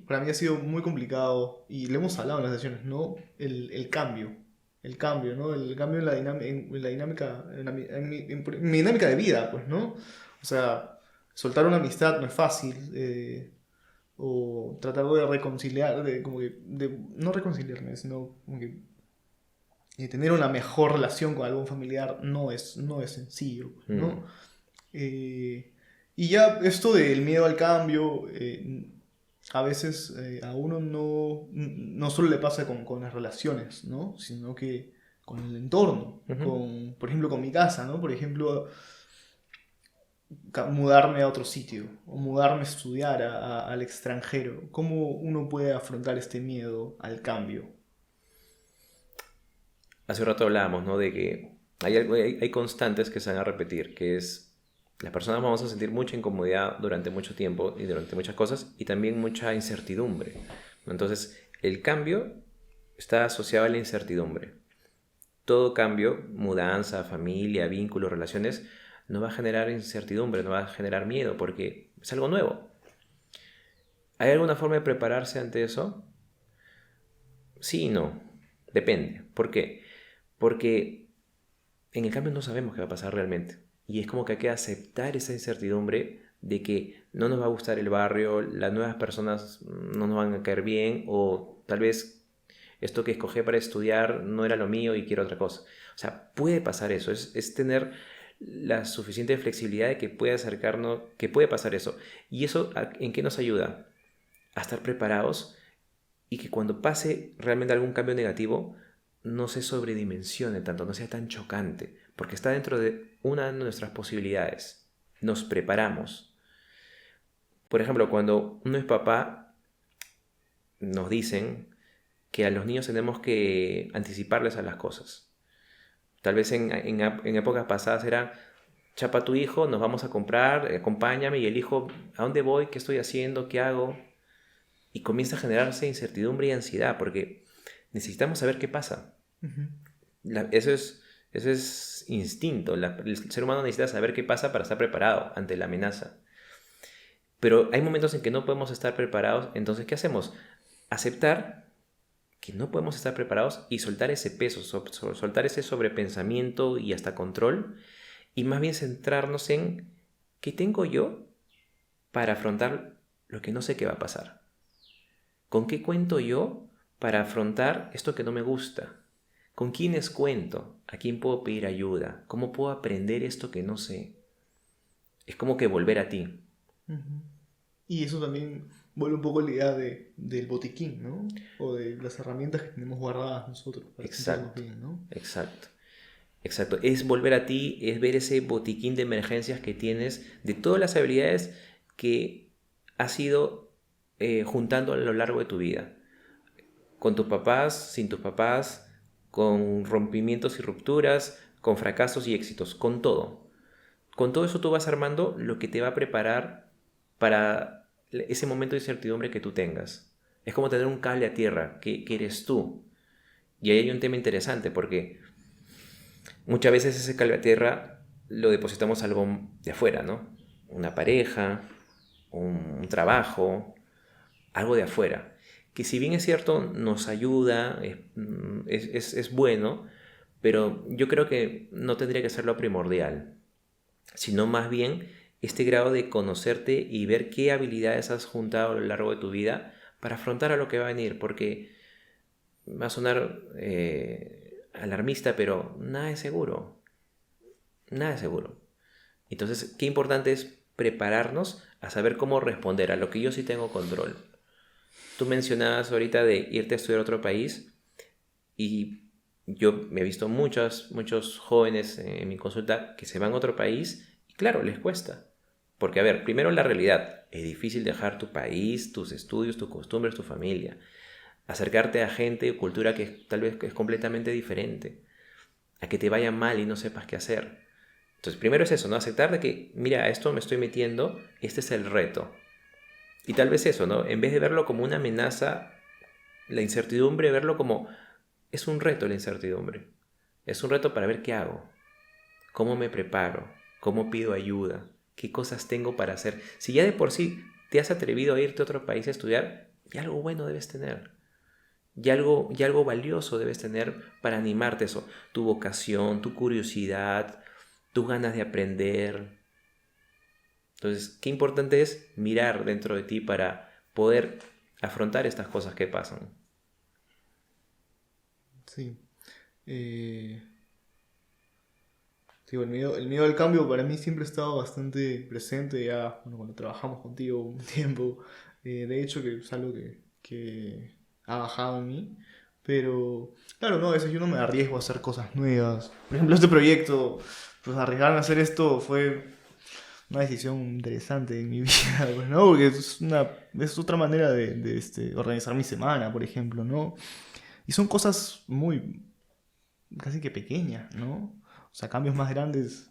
para mí ha sido muy complicado, y lo hemos hablado en las sesiones, ¿no? El cambio, ¿no? El cambio en la dinámica, en mi dinámica de vida, pues, ¿no? O sea, soltar una amistad no es fácil, o tratar de reconciliar, no reconciliarme, sino como que tener una mejor relación con algún familiar no es sencillo, pues, ¿no? Y ya esto del miedo al cambio, a veces a uno no solo le pasa con las relaciones, ¿no? Sino que con el entorno, por ejemplo, con mi casa, ¿no? Por ejemplo, mudarme a otro sitio o mudarme a estudiar al extranjero. ¿Cómo uno puede afrontar este miedo al cambio? Hace un rato hablábamos, ¿no? De que hay constantes que se van a repetir, que es las personas vamos a sentir mucha incomodidad durante mucho tiempo y durante muchas cosas y también mucha incertidumbre, ¿no? Entonces, el cambio está asociado a la incertidumbre. Todo cambio, mudanza, familia, vínculos, relaciones, no va a generar incertidumbre, no va a generar miedo porque es algo nuevo. ¿Hay alguna forma de prepararse ante eso? Sí y no. Depende. ¿Por qué? Porque en el cambio no sabemos qué va a pasar realmente. Y es como que hay que aceptar esa incertidumbre de que no nos va a gustar el barrio, las nuevas personas no nos van a caer bien o tal vez esto que escogí para estudiar no era lo mío y quiero otra cosa. O sea, puede pasar eso. Es tener la suficiente flexibilidad de que puede acercarnos, que puede pasar eso. ¿Y eso en qué nos ayuda? A estar preparados y que cuando pase realmente algún cambio negativo no se sobredimensione tanto, no sea tan chocante, porque está dentro de una de nuestras posibilidades. Nos preparamos. Por ejemplo, cuando uno es papá, nos dicen que a los niños tenemos que anticiparles a las cosas. Tal vez en épocas pasadas era, chapa a tu hijo, nos vamos a comprar, acompáñame, y el hijo, ¿a dónde voy? ¿Qué estoy haciendo? ¿Qué hago? Y comienza a generarse incertidumbre y ansiedad, porque necesitamos saber qué pasa. Eso es instinto. El ser humano necesita saber qué pasa para estar preparado ante la amenaza. Pero hay momentos en que no podemos estar preparados. Entonces, ¿qué hacemos? Aceptar que no podemos estar preparados y soltar ese peso, soltar ese sobrepensamiento y hasta control, y más bien centrarnos en qué tengo yo para afrontar lo que no sé qué va a pasar. ¿Con qué cuento yo para afrontar esto que no me gusta? ¿Con quiénes cuento? ¿A quién puedo pedir ayuda? ¿Cómo puedo aprender esto que no sé? Es como que volver a ti. Y eso también vuelve un poco la idea del botiquín, ¿no? O de las herramientas que tenemos guardadas nosotros para sentirnos bien, ¿no? Exacto. Es volver a ti, es ver ese botiquín de emergencias que tienes, de todas las habilidades que has ido juntando a lo largo de tu vida. Con tus papás, sin tus papás, con rompimientos y rupturas, con fracasos y éxitos, con todo. Con todo eso tú vas armando lo que te va a preparar para ese momento de incertidumbre que tú tengas. Es como tener un cable a tierra, que eres tú. Y ahí hay un tema interesante porque muchas veces ese cable a tierra lo depositamos algo de afuera, ¿no? Una pareja, un trabajo, algo de afuera. Que si bien es cierto, nos ayuda, es bueno, pero yo creo que no tendría que ser lo primordial, sino más bien este grado de conocerte y ver qué habilidades has juntado a lo largo de tu vida para afrontar a lo que va a venir, porque va a sonar alarmista, pero nada es seguro, nada es seguro. Entonces, qué importante es prepararnos a saber cómo responder a lo que yo sí tengo control. Tú mencionabas ahorita de irte a estudiar a otro país y yo me he visto muchos jóvenes en mi consulta que se van a otro país y claro, les cuesta. Porque, a ver, primero la realidad. Es difícil dejar tu país, tus estudios, tus costumbres, tu familia. Acercarte a gente o cultura que tal vez es completamente diferente. A que te vaya mal y no sepas qué hacer. Entonces, primero es eso, ¿no? Aceptar de que, mira, a esto me estoy metiendo, este es el reto. Y tal vez eso, ¿no? En vez de verlo como una amenaza, La incertidumbre, verlo como, es un reto la incertidumbre. Es un reto para ver qué hago, cómo me preparo, cómo pido ayuda, qué cosas tengo para hacer. Si ya de por sí te has atrevido a irte a otro país a estudiar, ya algo bueno debes tener. Ya algo valioso debes tener para animarte eso. Tu vocación, tu curiosidad, tus ganas de aprender. Entonces, qué importante es mirar dentro de ti para poder afrontar estas cosas que pasan. Sí. Digo, el miedo al cambio para mí siempre ha estado bastante presente ya, bueno, cuando trabajamos contigo un tiempo. De hecho, que es algo que ha bajado en mí. Pero, claro, no, a veces yo no me arriesgo a hacer cosas nuevas. Por ejemplo, este proyecto, pues arriesgarme a hacer esto fue una decisión interesante en mi vida, pues, ¿no? Porque es otra manera de organizar mi semana, por ejemplo, ¿no? Y son cosas muy, casi que pequeñas, ¿no? O sea, cambios más grandes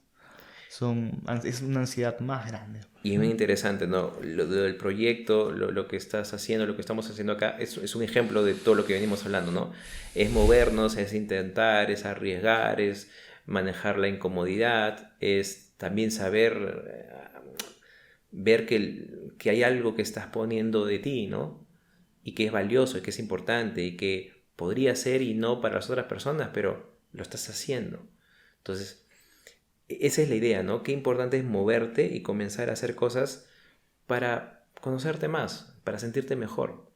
es una ansiedad más grande. Y es muy interesante, ¿no? Lo del proyecto, lo que estás haciendo, lo que estamos haciendo acá, es un ejemplo de todo lo que venimos hablando, ¿no? Es movernos, es intentar, es arriesgar, es manejar la incomodidad, es también saber ver que hay algo que estás poniendo de ti, ¿no? Y que es valioso, y que es importante, y que podría ser y no para las otras personas, pero lo estás haciendo. Entonces, esa es la idea, ¿no? Qué importante es moverte y comenzar a hacer cosas para conocerte más, para sentirte mejor.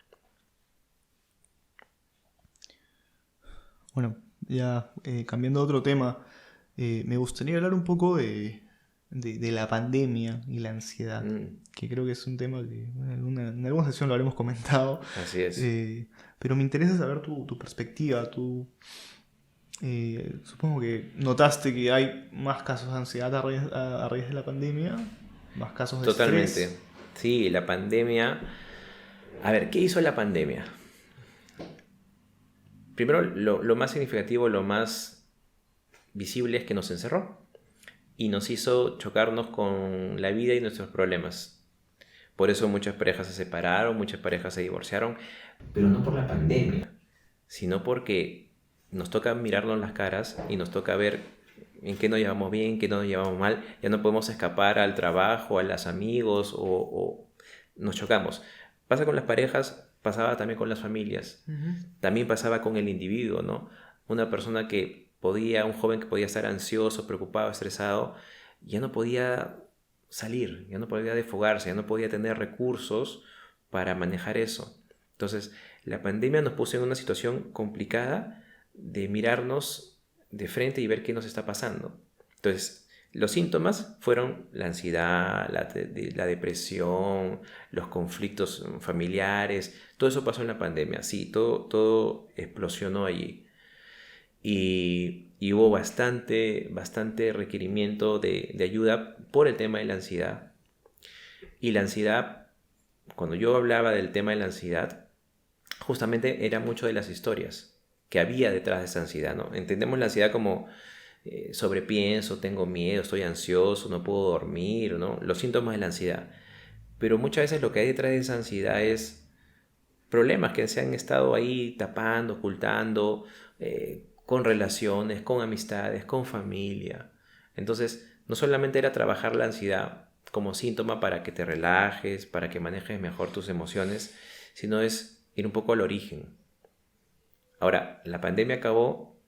Bueno, ya cambiando a otro tema, me gustaría hablar un poco de la pandemia y la ansiedad, Mm, que creo que es un tema que bueno, en alguna sesión lo habremos comentado, así es. pero me interesa saber tu perspectiva. Supongo que notaste que hay más casos de ansiedad a raíz de la pandemia, más casos de Totalmente. estrés. Sí, la pandemia. A ver, ¿qué hizo la pandemia? Primero, lo más significativo, lo más visible es que nos encerró y nos hizo chocarnos con la vida y nuestros problemas. Por eso muchas parejas se separaron, muchas parejas se divorciaron, pero no por la pandemia, sino porque nos toca mirarnos las caras y nos toca ver en qué nos llevamos bien, en qué no nos llevamos mal. Ya no podemos escapar al trabajo, a los amigos o nos chocamos. Pasa con las parejas, pasaba también con las familias, Ujú. también pasaba con el individuo, ¿no? Una persona que podía, un joven que podía estar ansioso, preocupado, estresado, ya no podía salir, ya no podía desfogarse, ya no podía tener recursos para manejar eso. Entonces, la pandemia nos puso en una situación complicada de mirarnos de frente y ver qué nos está pasando. Entonces, los síntomas fueron la ansiedad, la depresión, los conflictos familiares, todo eso pasó en la pandemia, sí, todo explosionó allí. Y hubo bastante requerimiento de ayuda por el tema de la ansiedad. Y la ansiedad, cuando yo hablaba del tema de la ansiedad, justamente era mucho de las historias que había detrás de esa ansiedad, ¿no? Entendemos la ansiedad como sobrepienso, tengo miedo, estoy ansioso, no puedo dormir, ¿no? Los síntomas de la ansiedad. Pero muchas veces lo que hay detrás de esa ansiedad es problemas que se han estado ahí tapando, ocultando, con relaciones, con amistades, con familia. Entonces, no solamente era trabajar la ansiedad como síntoma para que te relajes, para que manejes mejor tus emociones, sino es ir un poco al origen. Ahora, la pandemia acabó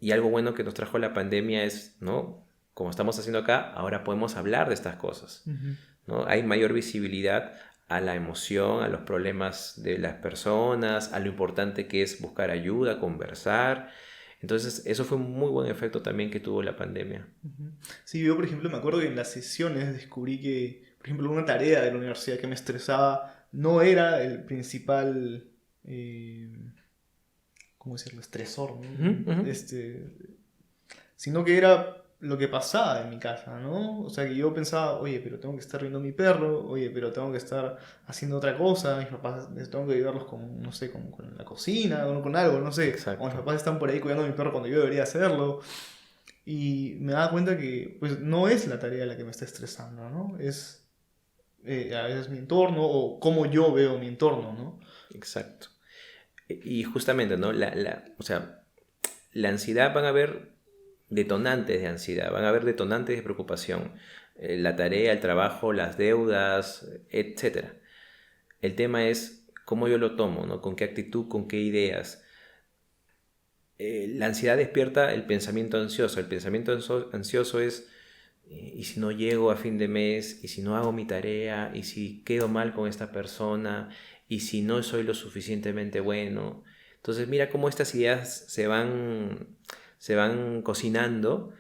y algo bueno que nos trajo la pandemia es, ¿no? Como estamos haciendo acá, ahora podemos hablar de estas cosas, Ujú. ¿no? Hay mayor visibilidad a la emoción, a los problemas de las personas, a lo importante que es buscar ayuda, conversar. Entonces, eso fue un muy buen efecto también que tuvo la pandemia. Ujú. Sí, yo por ejemplo me acuerdo que en las sesiones descubrí que, por ejemplo, una tarea de la universidad que me estresaba no era el principal, eh, ¿cómo decirlo?, estresor, Ujú, ¿no? ujú. Sino que era lo que pasaba en mi casa, ¿no? O sea, que yo pensaba, oye, pero tengo que estar viendo a mi perro, oye, pero tengo que estar haciendo otra cosa, mis papás tengo que ayudarlos con, no sé, con la cocina, con algo, no sé, o mis Exacto. papás están por ahí cuidando a mi perro cuando yo debería hacerlo. Y me daba cuenta que pues no es la tarea la que me está estresando, ¿no? Es a veces mi entorno o cómo yo veo mi entorno, ¿no? Exacto. Y justamente, ¿no? O sea, la ansiedad, van a haber detonantes de ansiedad, van a haber detonantes de preocupación. La tarea, el trabajo, las deudas, etcétera. El tema es cómo yo lo tomo, ¿no? Con qué actitud, con qué ideas. La ansiedad despierta el pensamiento ansioso. El pensamiento ansioso es, ¿y si no llego a fin de mes? ¿Y si no hago mi tarea? ¿Y si quedo mal con esta persona? ¿Y si no soy lo suficientemente bueno? Entonces mira cómo estas ideas se van cocinando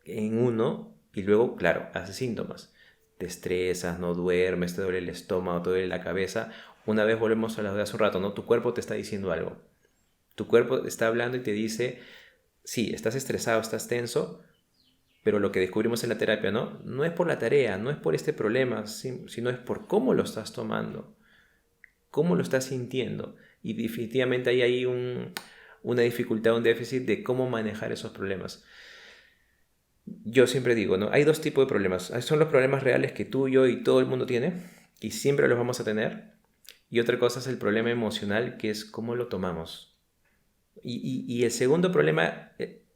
en uno y luego, claro, hace síntomas. Te estresas, no duermes, te duele el estómago, te duele la cabeza. Una vez volvemos a lo de hace un rato, ¿no? Tu cuerpo te está diciendo algo. Tu cuerpo está hablando y te dice, sí, estás estresado, estás tenso, pero lo que descubrimos en la terapia, ¿no? No es por la tarea, no es por este problema, sino es por cómo lo estás tomando, cómo lo estás sintiendo. Y definitivamente ahí hay una dificultad, un déficit de cómo manejar esos problemas. Yo siempre digo, ¿no? Hay dos tipos de problemas. Son los problemas reales que tú, yo y todo el mundo tiene, y siempre los vamos a tener. Y otra cosa es el problema emocional, que es cómo lo tomamos. Y el segundo problema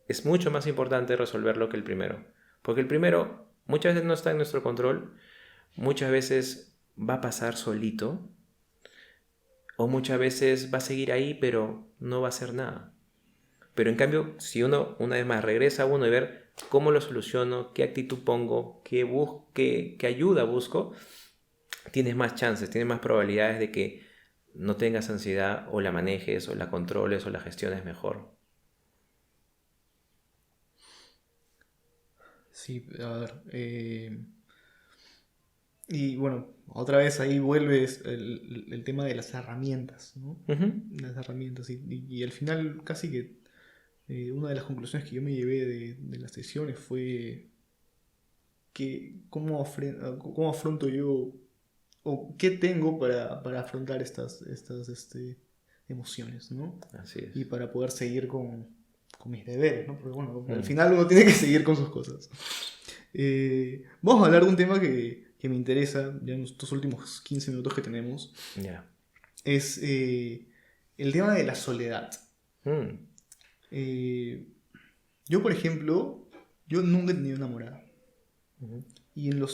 es mucho más importante resolverlo que el primero. Porque el primero muchas veces no está en nuestro control, muchas veces va a pasar solito, o muchas veces va a seguir ahí, pero no va a hacer nada. Pero en cambio, si uno, una vez más, regresa a uno y ver cómo lo soluciono, qué actitud pongo, qué ayuda busco, tienes más chances, tienes más probabilidades de que no tengas ansiedad o la manejes o la controles o la gestiones mejor. Sí, a ver. Y bueno, otra vez ahí vuelves el tema de las herramientas, ¿no? Uh-huh. Las herramientas. Y al final casi que una de las conclusiones que yo me llevé de las sesiones fue que cómo afronto yo o qué tengo para afrontar estas emociones, ¿no? Así Y es. para poder seguir con mis deberes, ¿no? Porque bueno, al final uno tiene que seguir con sus cosas. Vamos a hablar de un tema que me interesa ya en estos últimos 15 minutos que tenemos. Ya. Es el tema de la soledad. Mm. Eh, yo, por ejemplo, yo nunca he tenido enamorada. Ujú. Y en el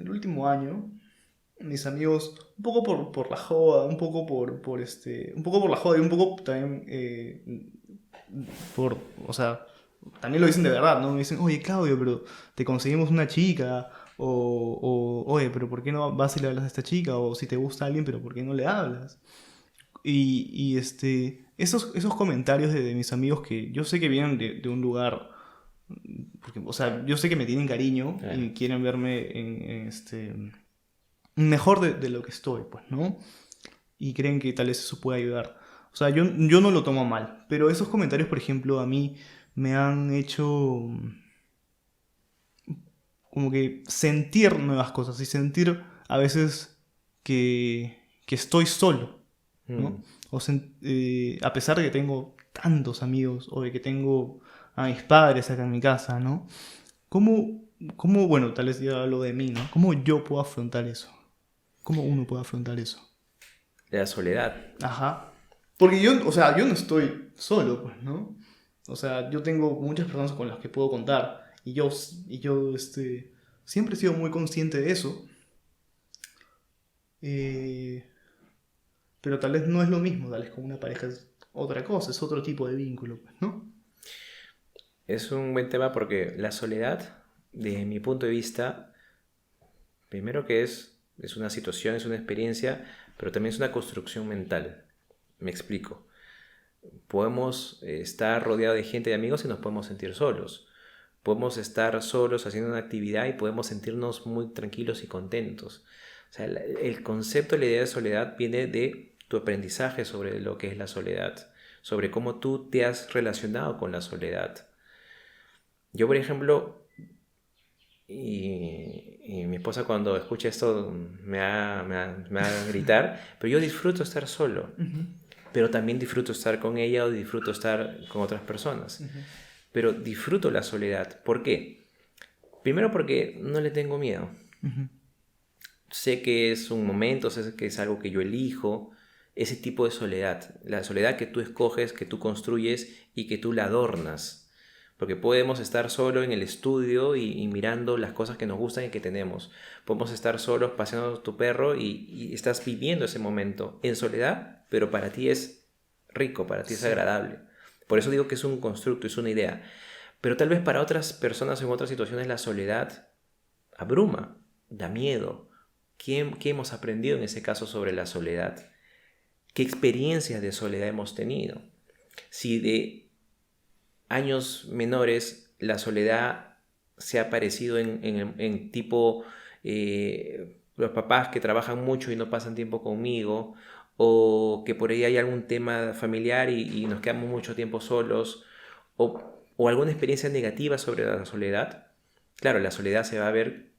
último año, mis amigos, un poco por la joda, un poco un poco por la joda y un poco también o sea, también lo dicen de verdad, ¿no? Me dicen, oye, Claudio, pero te conseguimos una chica, oye, pero ¿por qué no vas y le hablas a esta chica? O si te gusta alguien, pero ¿por qué no le hablas? Esos comentarios de mis amigos que yo sé que vienen de un lugar, porque, o sea, yo sé que me tienen cariño Claro. y quieren verme mejor de lo que estoy, pues, ¿no? Y creen que tal vez eso puede ayudar. O sea, yo no lo tomo mal, pero esos comentarios, por ejemplo, a mí me han hecho como que sentir nuevas cosas y sentir a veces que estoy solo, ¿no? Mm. A pesar de que tengo tantos amigos o de que tengo a mis padres acá en mi casa, ¿no? Bueno, tal vez ya hablo de mí, ¿no? ¿Cómo yo puedo afrontar eso? ¿Cómo uno puede afrontar eso? La soledad. Ajá. Porque yo, o sea, yo no estoy solo, pues, ¿no? O sea, yo tengo muchas personas con las que puedo contar. Y yo siempre he sido muy consciente de eso. Eh, pero tal vez no es lo mismo, tal vez con una pareja es otra cosa, es otro tipo de vínculo, pues, ¿no? Es un buen tema porque la soledad, desde mi punto de vista, primero que es una situación, es una experiencia, pero también es una construcción mental. Me explico. Podemos estar rodeados de gente, de amigos y nos podemos sentir solos. Podemos estar solos haciendo una actividad y podemos sentirnos muy tranquilos y contentos. O sea, el concepto, la idea de soledad viene de tu aprendizaje sobre lo que es la soledad, sobre cómo tú te has relacionado con la soledad. Yo, por ejemplo, y mi esposa cuando escucha esto me va a gritar, pero yo disfruto estar solo, Uh-huh. pero también disfruto estar con ella o disfruto estar con otras personas. Uh-huh. Pero disfruto la soledad. ¿Por qué? Primero porque no le tengo miedo. Uh-huh. Sé que es un momento, sé que es algo que yo elijo ese tipo de soledad, la soledad que tú escoges, que tú construyes y que tú la adornas. Porque podemos estar solo en el estudio y mirando las cosas que nos gustan y que tenemos. Podemos estar solos paseando tu perro y estás viviendo ese momento en soledad, pero para ti es rico, para ti es Sí. agradable. Por eso digo que es un constructo, es una idea. Pero tal vez para otras personas en otras situaciones la soledad abruma, da miedo. ¿Qué hemos aprendido en ese caso sobre la soledad? ¿Qué experiencias de soledad hemos tenido? Si de años menores la soledad se ha parecido en tipo los papás que trabajan mucho y no pasan tiempo conmigo, o que por ahí hay algún tema familiar y nos quedamos mucho tiempo solos, o alguna experiencia negativa sobre la soledad. Claro, la soledad se va a ver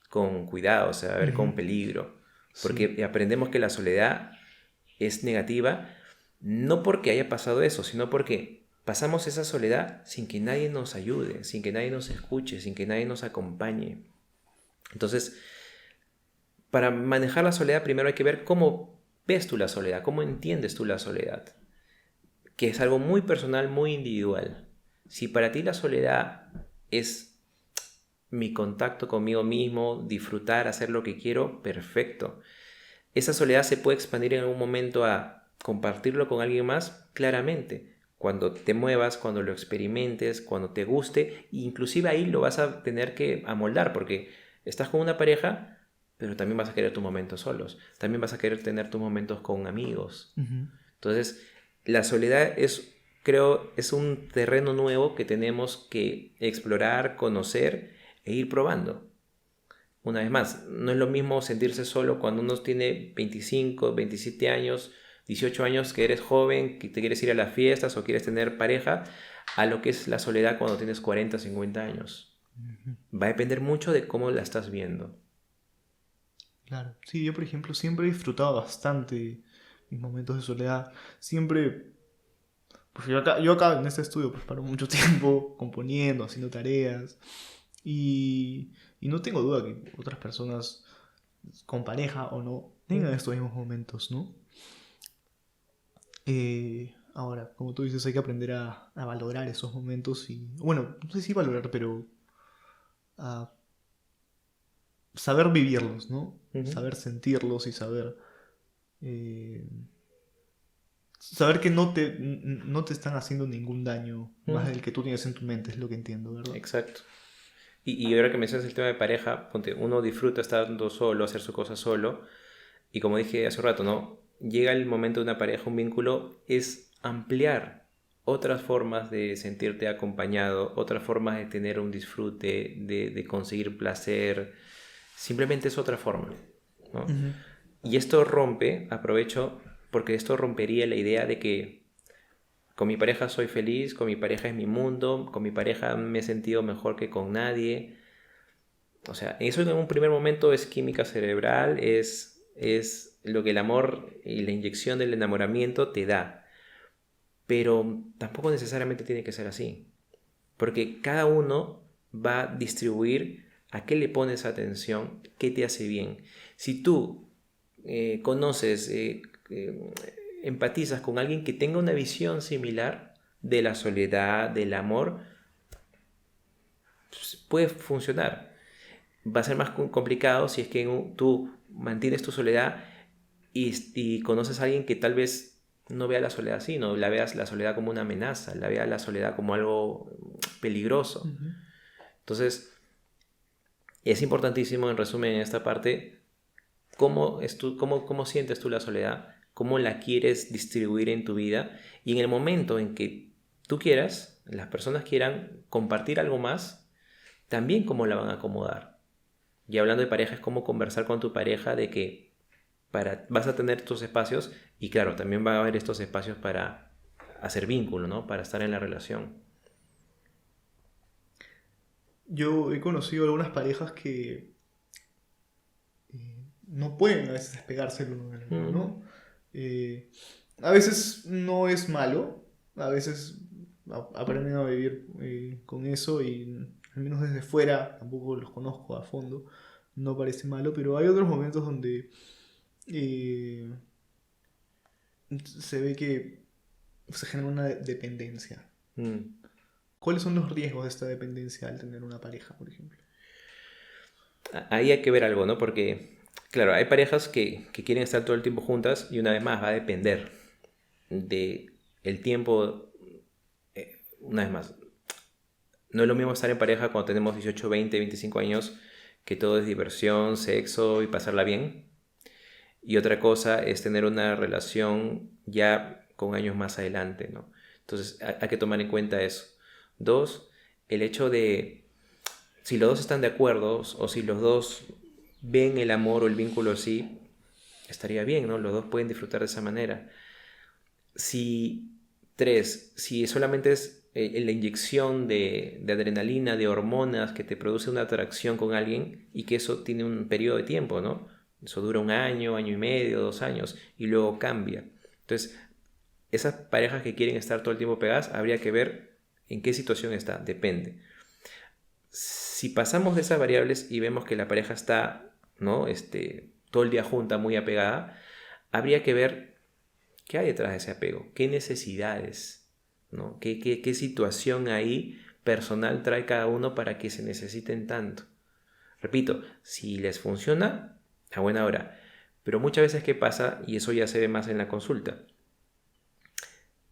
con cuidado, se va a ver con Ujú. peligro, Sí. porque aprendemos que la soledad es negativa, no porque haya pasado eso, sino porque pasamos esa soledad sin que nadie nos ayude, sin que nadie nos escuche, sin que nadie nos acompañe. Entonces, para manejar la soledad primero hay que ver cómo ves tú la soledad, cómo entiendes tú la soledad, que es algo muy personal, muy individual. Si para ti la soledad es mi contacto conmigo mismo, disfrutar, hacer lo que quiero, perfecto. Esa soledad se puede expandir en algún momento a compartirlo con alguien más, claramente. Cuando te muevas, cuando lo experimentes, cuando te guste, inclusive ahí lo vas a tener que amoldar, porque estás con una pareja, pero también vas a querer tus momentos solos, también vas a querer tener tus momentos con amigos. Ujú. Entonces, la soledad es, creo, es un terreno nuevo que tenemos que explorar, conocer e ir probando. Una vez más, no es lo mismo sentirse solo cuando uno tiene 25, 27 años, 18 años, que eres joven, que te quieres ir a las fiestas o quieres tener pareja, a lo que es la soledad cuando tienes 40, 50 años. Ujú. Va a depender mucho de cómo la estás viendo. Claro. Sí, yo por ejemplo siempre he disfrutado bastante mis momentos de soledad. Siempre, pues yo acá en este estudio pues paro mucho tiempo componiendo, haciendo tareas. Y no tengo duda que otras personas con pareja o no tengan Mm, estos mismos momentos, ¿no? Ahora, como tú dices, hay que aprender a valorar esos momentos y, bueno, no sé si valorar, pero a saber vivirlos, ¿no? ujú, Saber sentirlos y eh, saber que no te están haciendo ningún daño más mm, del que tú tienes en tu mente, es lo que entiendo, ¿verdad? exacto. Y ahora que mencionas el tema de pareja, ponte, uno disfruta estando solo, hacer su cosa solo, y como dije hace un rato, ¿no? Llega el momento de una pareja, un vínculo, es ampliar otras formas de sentirte acompañado, otras formas de tener un disfrute, de conseguir placer. Simplemente es otra forma, ¿no? Ujú. Y esto rompe, aprovecho, porque esto rompería la idea de que con mi pareja soy feliz, con mi pareja es mi mundo, con mi pareja me he sentido mejor que con nadie. O sea, eso en un primer momento es química cerebral, es lo que el amor y la inyección del enamoramiento te da. Pero tampoco necesariamente tiene que ser así. Porque cada uno va a distribuir a qué le pones atención, qué te hace bien. Si tú conoces, eh, empatizas con alguien que tenga una visión similar de la soledad, del amor, pues, puede funcionar. Va a ser más complicado si es que tú mantienes tu soledad y conoces a alguien que tal vez no vea la soledad así, no la veas la soledad como una amenaza, la vea la soledad como algo peligroso. Ujú. Entonces, es importantísimo, en resumen, en esta parte, cómo sientes tú la soledad, cómo la quieres distribuir en tu vida y en el momento en que tú quieras, las personas quieran compartir algo más, también cómo la van a acomodar. Y hablando de pareja, es cómo conversar con tu pareja de que vas a tener tus espacios y claro, también va a haber estos espacios para hacer vínculo, ¿no? Para estar en la relación. Yo he conocido algunas parejas que no pueden a veces despegarse el uno del otro, Mm, ¿no? A veces no es malo, a veces aprenden a vivir con eso y al menos desde fuera, tampoco los conozco a fondo, no parece malo, pero hay otros momentos donde eh, se ve que se genera una dependencia. Mm. ¿Cuáles son los riesgos de esta dependencia al tener una pareja, por ejemplo? Ahí hay que ver algo, ¿no? Porque, claro, hay parejas que quieren estar todo el tiempo juntas y una vez más va a depender de el tiempo, una vez más. No es lo mismo estar en pareja cuando tenemos 18, 20, 25 años, que todo es diversión, sexo y pasarla bien. Y otra cosa es tener una relación ya con años más adelante, ¿no? Entonces hay que tomar en cuenta eso. Dos, el hecho de si los dos están de acuerdo o si los dos ven el amor o el vínculo así, estaría bien, ¿no? Los dos pueden disfrutar de esa manera. Si, tres, si solamente es la inyección de adrenalina, de hormonas que te produce una atracción con alguien y que eso tiene un periodo de tiempo, ¿no? Eso dura un año, año y medio, 2 años y luego cambia. Entonces, esas parejas que quieren estar todo el tiempo pegadas, habría que ver en qué situación está, depende. Si pasamos de esas variables y vemos que la pareja está, ¿no? Todo el día junta, muy apegada, habría que ver qué hay detrás de ese apego, qué necesidades, ¿no? ¿Qué situación ahí personal trae cada uno para que se necesiten tanto. Repito, si les funciona, a buena hora. Pero muchas veces, ¿qué pasa? Y eso ya se ve más en la consulta.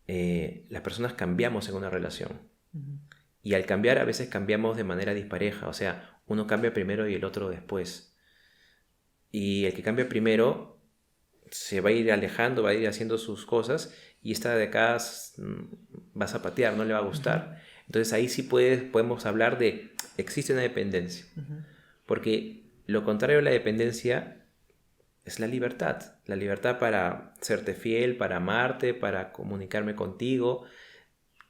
Las personas cambiamos en una relación. Ujú. Y al cambiar, a veces cambiamos de manera dispareja. O sea, uno cambia primero y el otro después. Y el que cambia primero se va a ir alejando, va a ir haciendo sus cosas. Y esta de acá va a zapatear, no le va a Ujú. gustar. Entonces ahí sí podemos hablar de existe una dependencia. Ujú. Porque lo contrario a la dependencia es la libertad. La libertad para serte fiel, para amarte, para comunicarme contigo.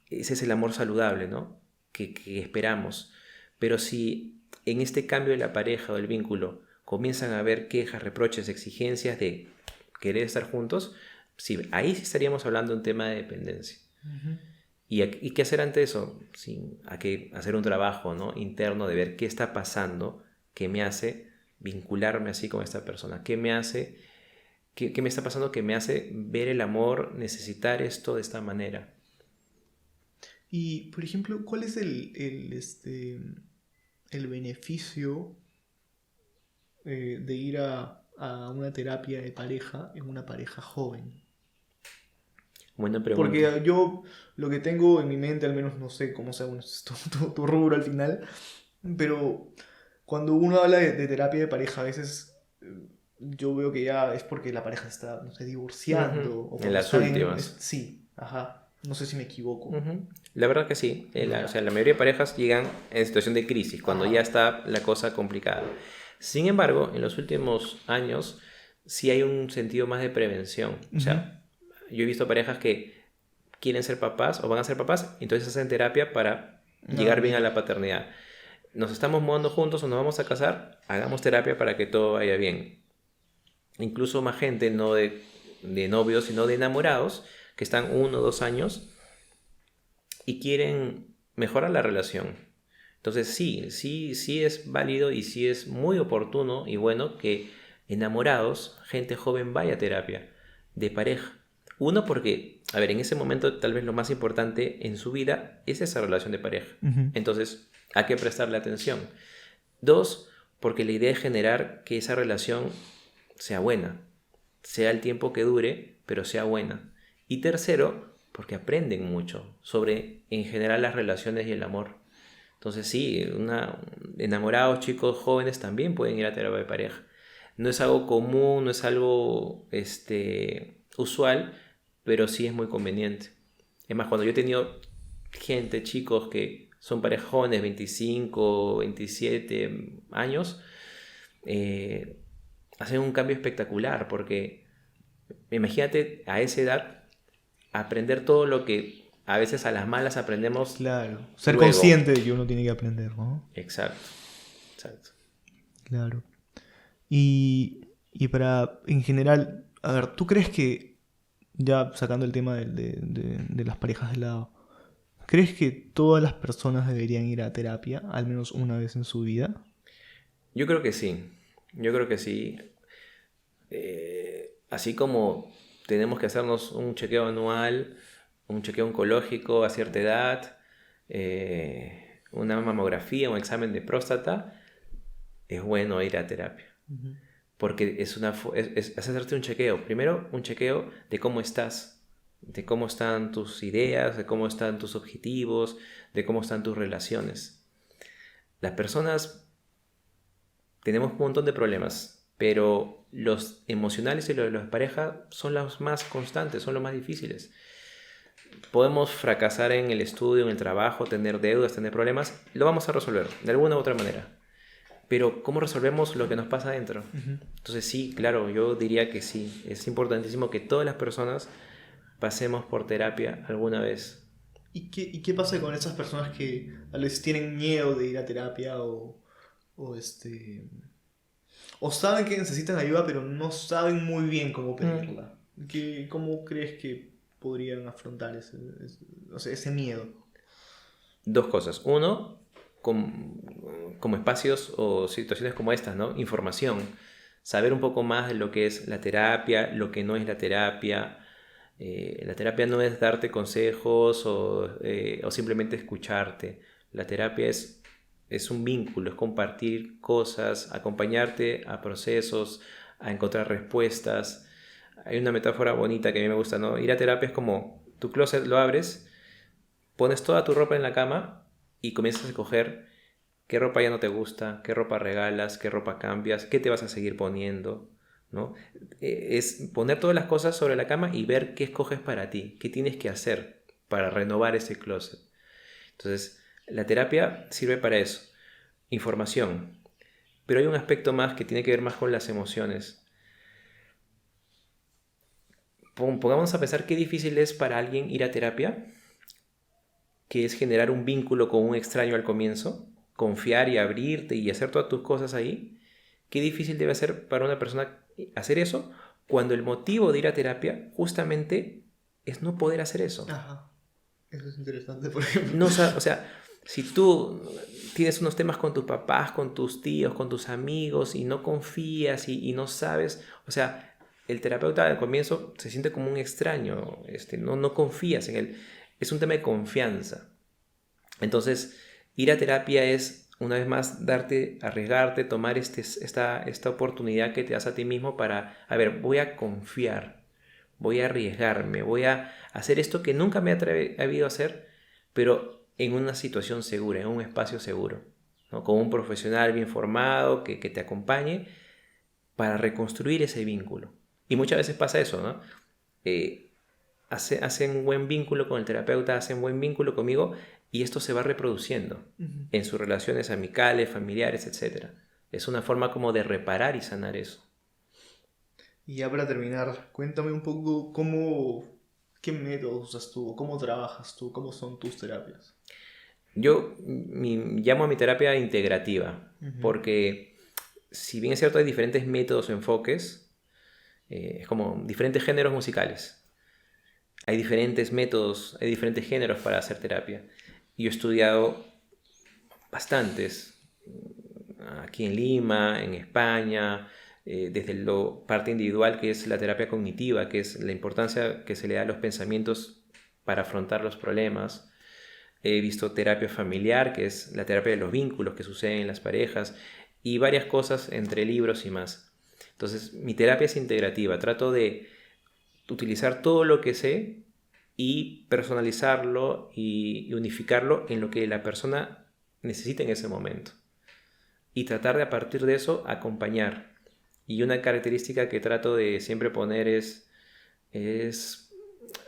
Ese es el amor saludable, ¿no? Que esperamos. Pero si en este cambio de la pareja o del vínculo comienzan a haber quejas, reproches, exigencias de querer estar juntos, sí, ahí sí estaríamos hablando de un tema de dependencia. Ujú. ¿Y qué hacer ante eso? Sí, hay que hacer un trabajo, ¿no? Interno de ver qué está pasando que me hace vincularme así con esta persona. ¿Qué me hace, qué me está pasando que me hace ver el amor, necesitar esto de esta manera? Y, por ejemplo, ¿cuál es el beneficio de ir a una terapia de pareja en una pareja joven? Buena pregunta. Porque yo lo que tengo en mi mente, al menos no sé cómo sea bueno, es tu rubro al final, pero cuando uno habla de terapia de pareja, a veces yo veo que ya es porque la pareja está, no sé, divorciando o Ujú. En porque las están últimas. sí, ajá, no sé si me equivoco. Ujú. La verdad que sí. O sea, Ya, la mayoría de parejas llegan en situación de crisis, cuando ya ajá. está la cosa complicada. Sin embargo, en los últimos años sí hay un sentido más de prevención. O Ujú. sea, yo he visto parejas que quieren ser papás o van a ser papás, entonces hacen terapia para Ah, llegar bien a mira. la paternidad. Nos estamos mudando juntos o nos vamos a casar, hagamos terapia para que todo vaya bien. Incluso más gente, no de novios, sino de enamorados, que están 1 o 2 años y quieren mejorar la relación. Entonces sí es válido y sí es muy oportuno y bueno que enamorados, gente joven vaya a terapia de pareja. Uno porque, a ver, en ese momento tal vez lo más importante en su vida es esa relación de pareja. Ujú. Entonces hay que prestarle atención. Dos, porque la idea es generar que esa relación sea buena, sea el tiempo que dure, pero sea buena. Y tercero, porque aprenden mucho sobre en general las relaciones y el amor. Entonces sí, enamorados, chicos jóvenes también pueden ir a terapia de pareja. No es algo común, no es algo usual, pero sí es muy conveniente. Es más, cuando yo he tenido gente, chicos que son parejas jóvenes, 25, 27 años, eh, hacen un cambio espectacular porque imagínate a esa edad aprender todo lo que a veces a las malas aprendemos Claro. Ser luego. consciente de que uno tiene que aprender, ¿no? Exacto, exacto. Claro. Y para, en general, a ver, ¿tú crees que, ya sacando el tema de las parejas de lado, ¿crees que todas las personas deberían ir a terapia al menos una vez en su vida? Yo creo que sí, yo creo que sí. Así como tenemos que hacernos un chequeo anual, un chequeo oncológico a cierta edad, una mamografía, un examen de próstata, es bueno ir a terapia. Ujú. Porque es hacerte un chequeo. Primero, un chequeo de cómo estás, de cómo están tus ideas, de cómo están tus objetivos, de cómo están tus relaciones. Las personas tenemos un montón de problemas, pero los emocionales y los de la pareja son los más constantes, son los más difíciles. Podemos fracasar en el estudio, en el trabajo, tener deudas, tener problemas, lo vamos a resolver de alguna u otra manera. Pero ¿cómo resolvemos lo que nos pasa adentro? Ujú. Entonces sí, claro, yo diría que sí. Es importantísimo que todas las personas pasemos por terapia alguna vez. ¿Y qué pasa con esas personas que a veces tienen miedo de ir a terapia o o saben que necesitan ayuda pero no saben muy bien cómo pedirla? ¿Cómo crees que podrían afrontar o sea, ese miedo? Dos cosas. Uno, como espacios o situaciones como estas, ¿no? Información. Saber un poco más de lo que es la terapia, lo que no es la terapia. La terapia no es darte consejos o simplemente escucharte. La terapia es un vínculo, es compartir cosas, acompañarte a procesos, a encontrar respuestas. Hay una metáfora bonita que a mí me gusta, ¿no? Ir a terapia es como tu closet lo abres, pones toda tu ropa en la cama y comienzas a escoger qué ropa ya no te gusta, qué ropa regalas, qué ropa cambias, qué te vas a seguir poniendo, ¿no? Es poner todas las cosas sobre la cama y ver qué escoges para ti, qué tienes que hacer para renovar ese closet. Entonces, la terapia sirve para eso, información. Pero hay un aspecto más que tiene que ver más con las emociones. Pongamos a pensar qué difícil es para alguien ir a terapia, que es generar un vínculo con un extraño al comienzo, confiar y abrirte y hacer todas tus cosas ahí. Qué difícil debe ser para una persona hacer eso cuando el motivo de ir a terapia justamente es no poder hacer eso. Ajá, eso es interesante, por ejemplo. No, o sea, si tú tienes unos temas con tus papás, con tus tíos, con tus amigos y no confías y no sabes, o sea, el terapeuta al comienzo se siente como un extraño, no confías en él. Es un tema de confianza. Entonces, ir a terapia es, una vez más, arriesgarte, tomar esta oportunidad que te das a ti mismo para, a ver, voy a confiar, voy a arriesgarme, voy a hacer esto que nunca me he atrevido a hacer, pero en una situación segura, en un espacio seguro, ¿no? Con un profesional bien formado que te acompañe para reconstruir ese vínculo. Y muchas veces pasa eso, ¿no? Hacen un buen vínculo con el terapeuta, hacen buen vínculo conmigo y esto se va reproduciendo Ujú. en sus relaciones amicales, familiares, etc. Es una forma como de reparar y sanar eso. Y ya para terminar, cuéntame un poco qué métodos usas tú, cómo trabajas tú, cómo son tus terapias. Yo llamo a mi terapia integrativa Ujú. porque si bien es cierto hay diferentes métodos o enfoques, es como diferentes géneros musicales. Hay diferentes métodos, hay diferentes géneros para hacer terapia. Yo he estudiado bastantes, aquí en Lima, en España, desde la parte individual que es la terapia cognitiva, que es la importancia que se le da a los pensamientos para afrontar los problemas. He visto terapia familiar, que es la terapia de los vínculos que suceden en las parejas, y varias cosas entre libros y más. Entonces, mi terapia es integrativa. Trato de utilizar todo lo que sé y personalizarlo y unificarlo en lo que la persona necesita en ese momento. Y tratar de a partir de eso acompañar. Y una característica que trato de siempre poner es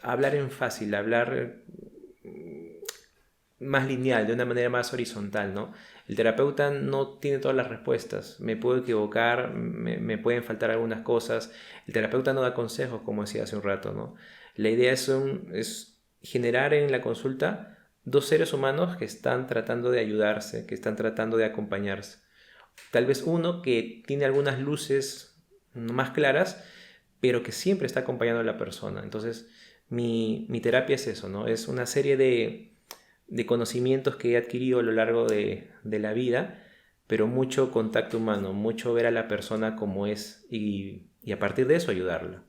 hablar en fácil, hablar más lineal, de una manera más horizontal, ¿no? El terapeuta no tiene todas las respuestas, me puedo equivocar, me pueden faltar algunas cosas. El terapeuta no da consejos, como decía hace un rato, ¿no? La idea es generar en la consulta dos seres humanos que están tratando de ayudarse, que están tratando de acompañarse. Tal vez uno que tiene algunas luces más claras, pero que siempre está acompañando a la persona. Entonces, mi terapia es eso, ¿no? Es una serie de conocimientos que he adquirido a lo largo de la vida, pero mucho contacto humano, mucho ver a la persona como es y a partir de eso ayudarla.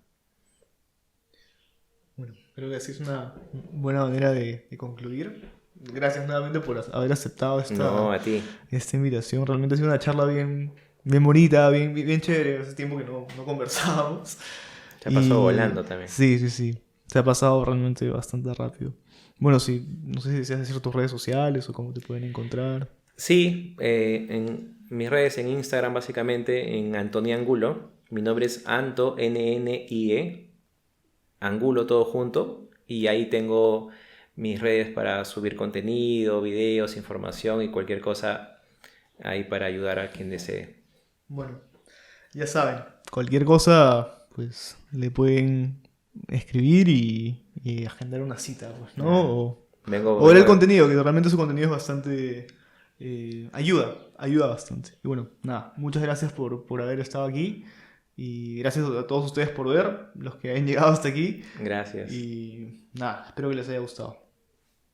Creo que así es una buena manera de concluir. Gracias nuevamente por haber aceptado No, a ti. esta invitación. Realmente ha sido una charla bien bonita, bien chévere. Hace tiempo que no conversábamos. Se pasó volando también. Sí, sí, sí. Se ha pasado realmente bastante rápido. Bueno, sí, no sé si deseas decir tus redes sociales o cómo te pueden encontrar. Sí, en mis redes, en Instagram básicamente, en Antonia Angulo. Mi nombre es Anto, N-N-I-E, Angulo todo junto. Y ahí tengo mis redes para subir contenido, videos, información y cualquier cosa ahí para ayudar a quien desee. Bueno, ya saben, cualquier cosa, pues le pueden escribir y agendar una cita, pues, ¿no? Ah, O ver el vengo, contenido, que realmente su contenido es bastante... ayuda bastante. Y bueno, nada, muchas gracias por haber estado aquí y gracias a todos ustedes por ver, los que hayan llegado hasta aquí. gracias. Y nada, espero que les haya gustado.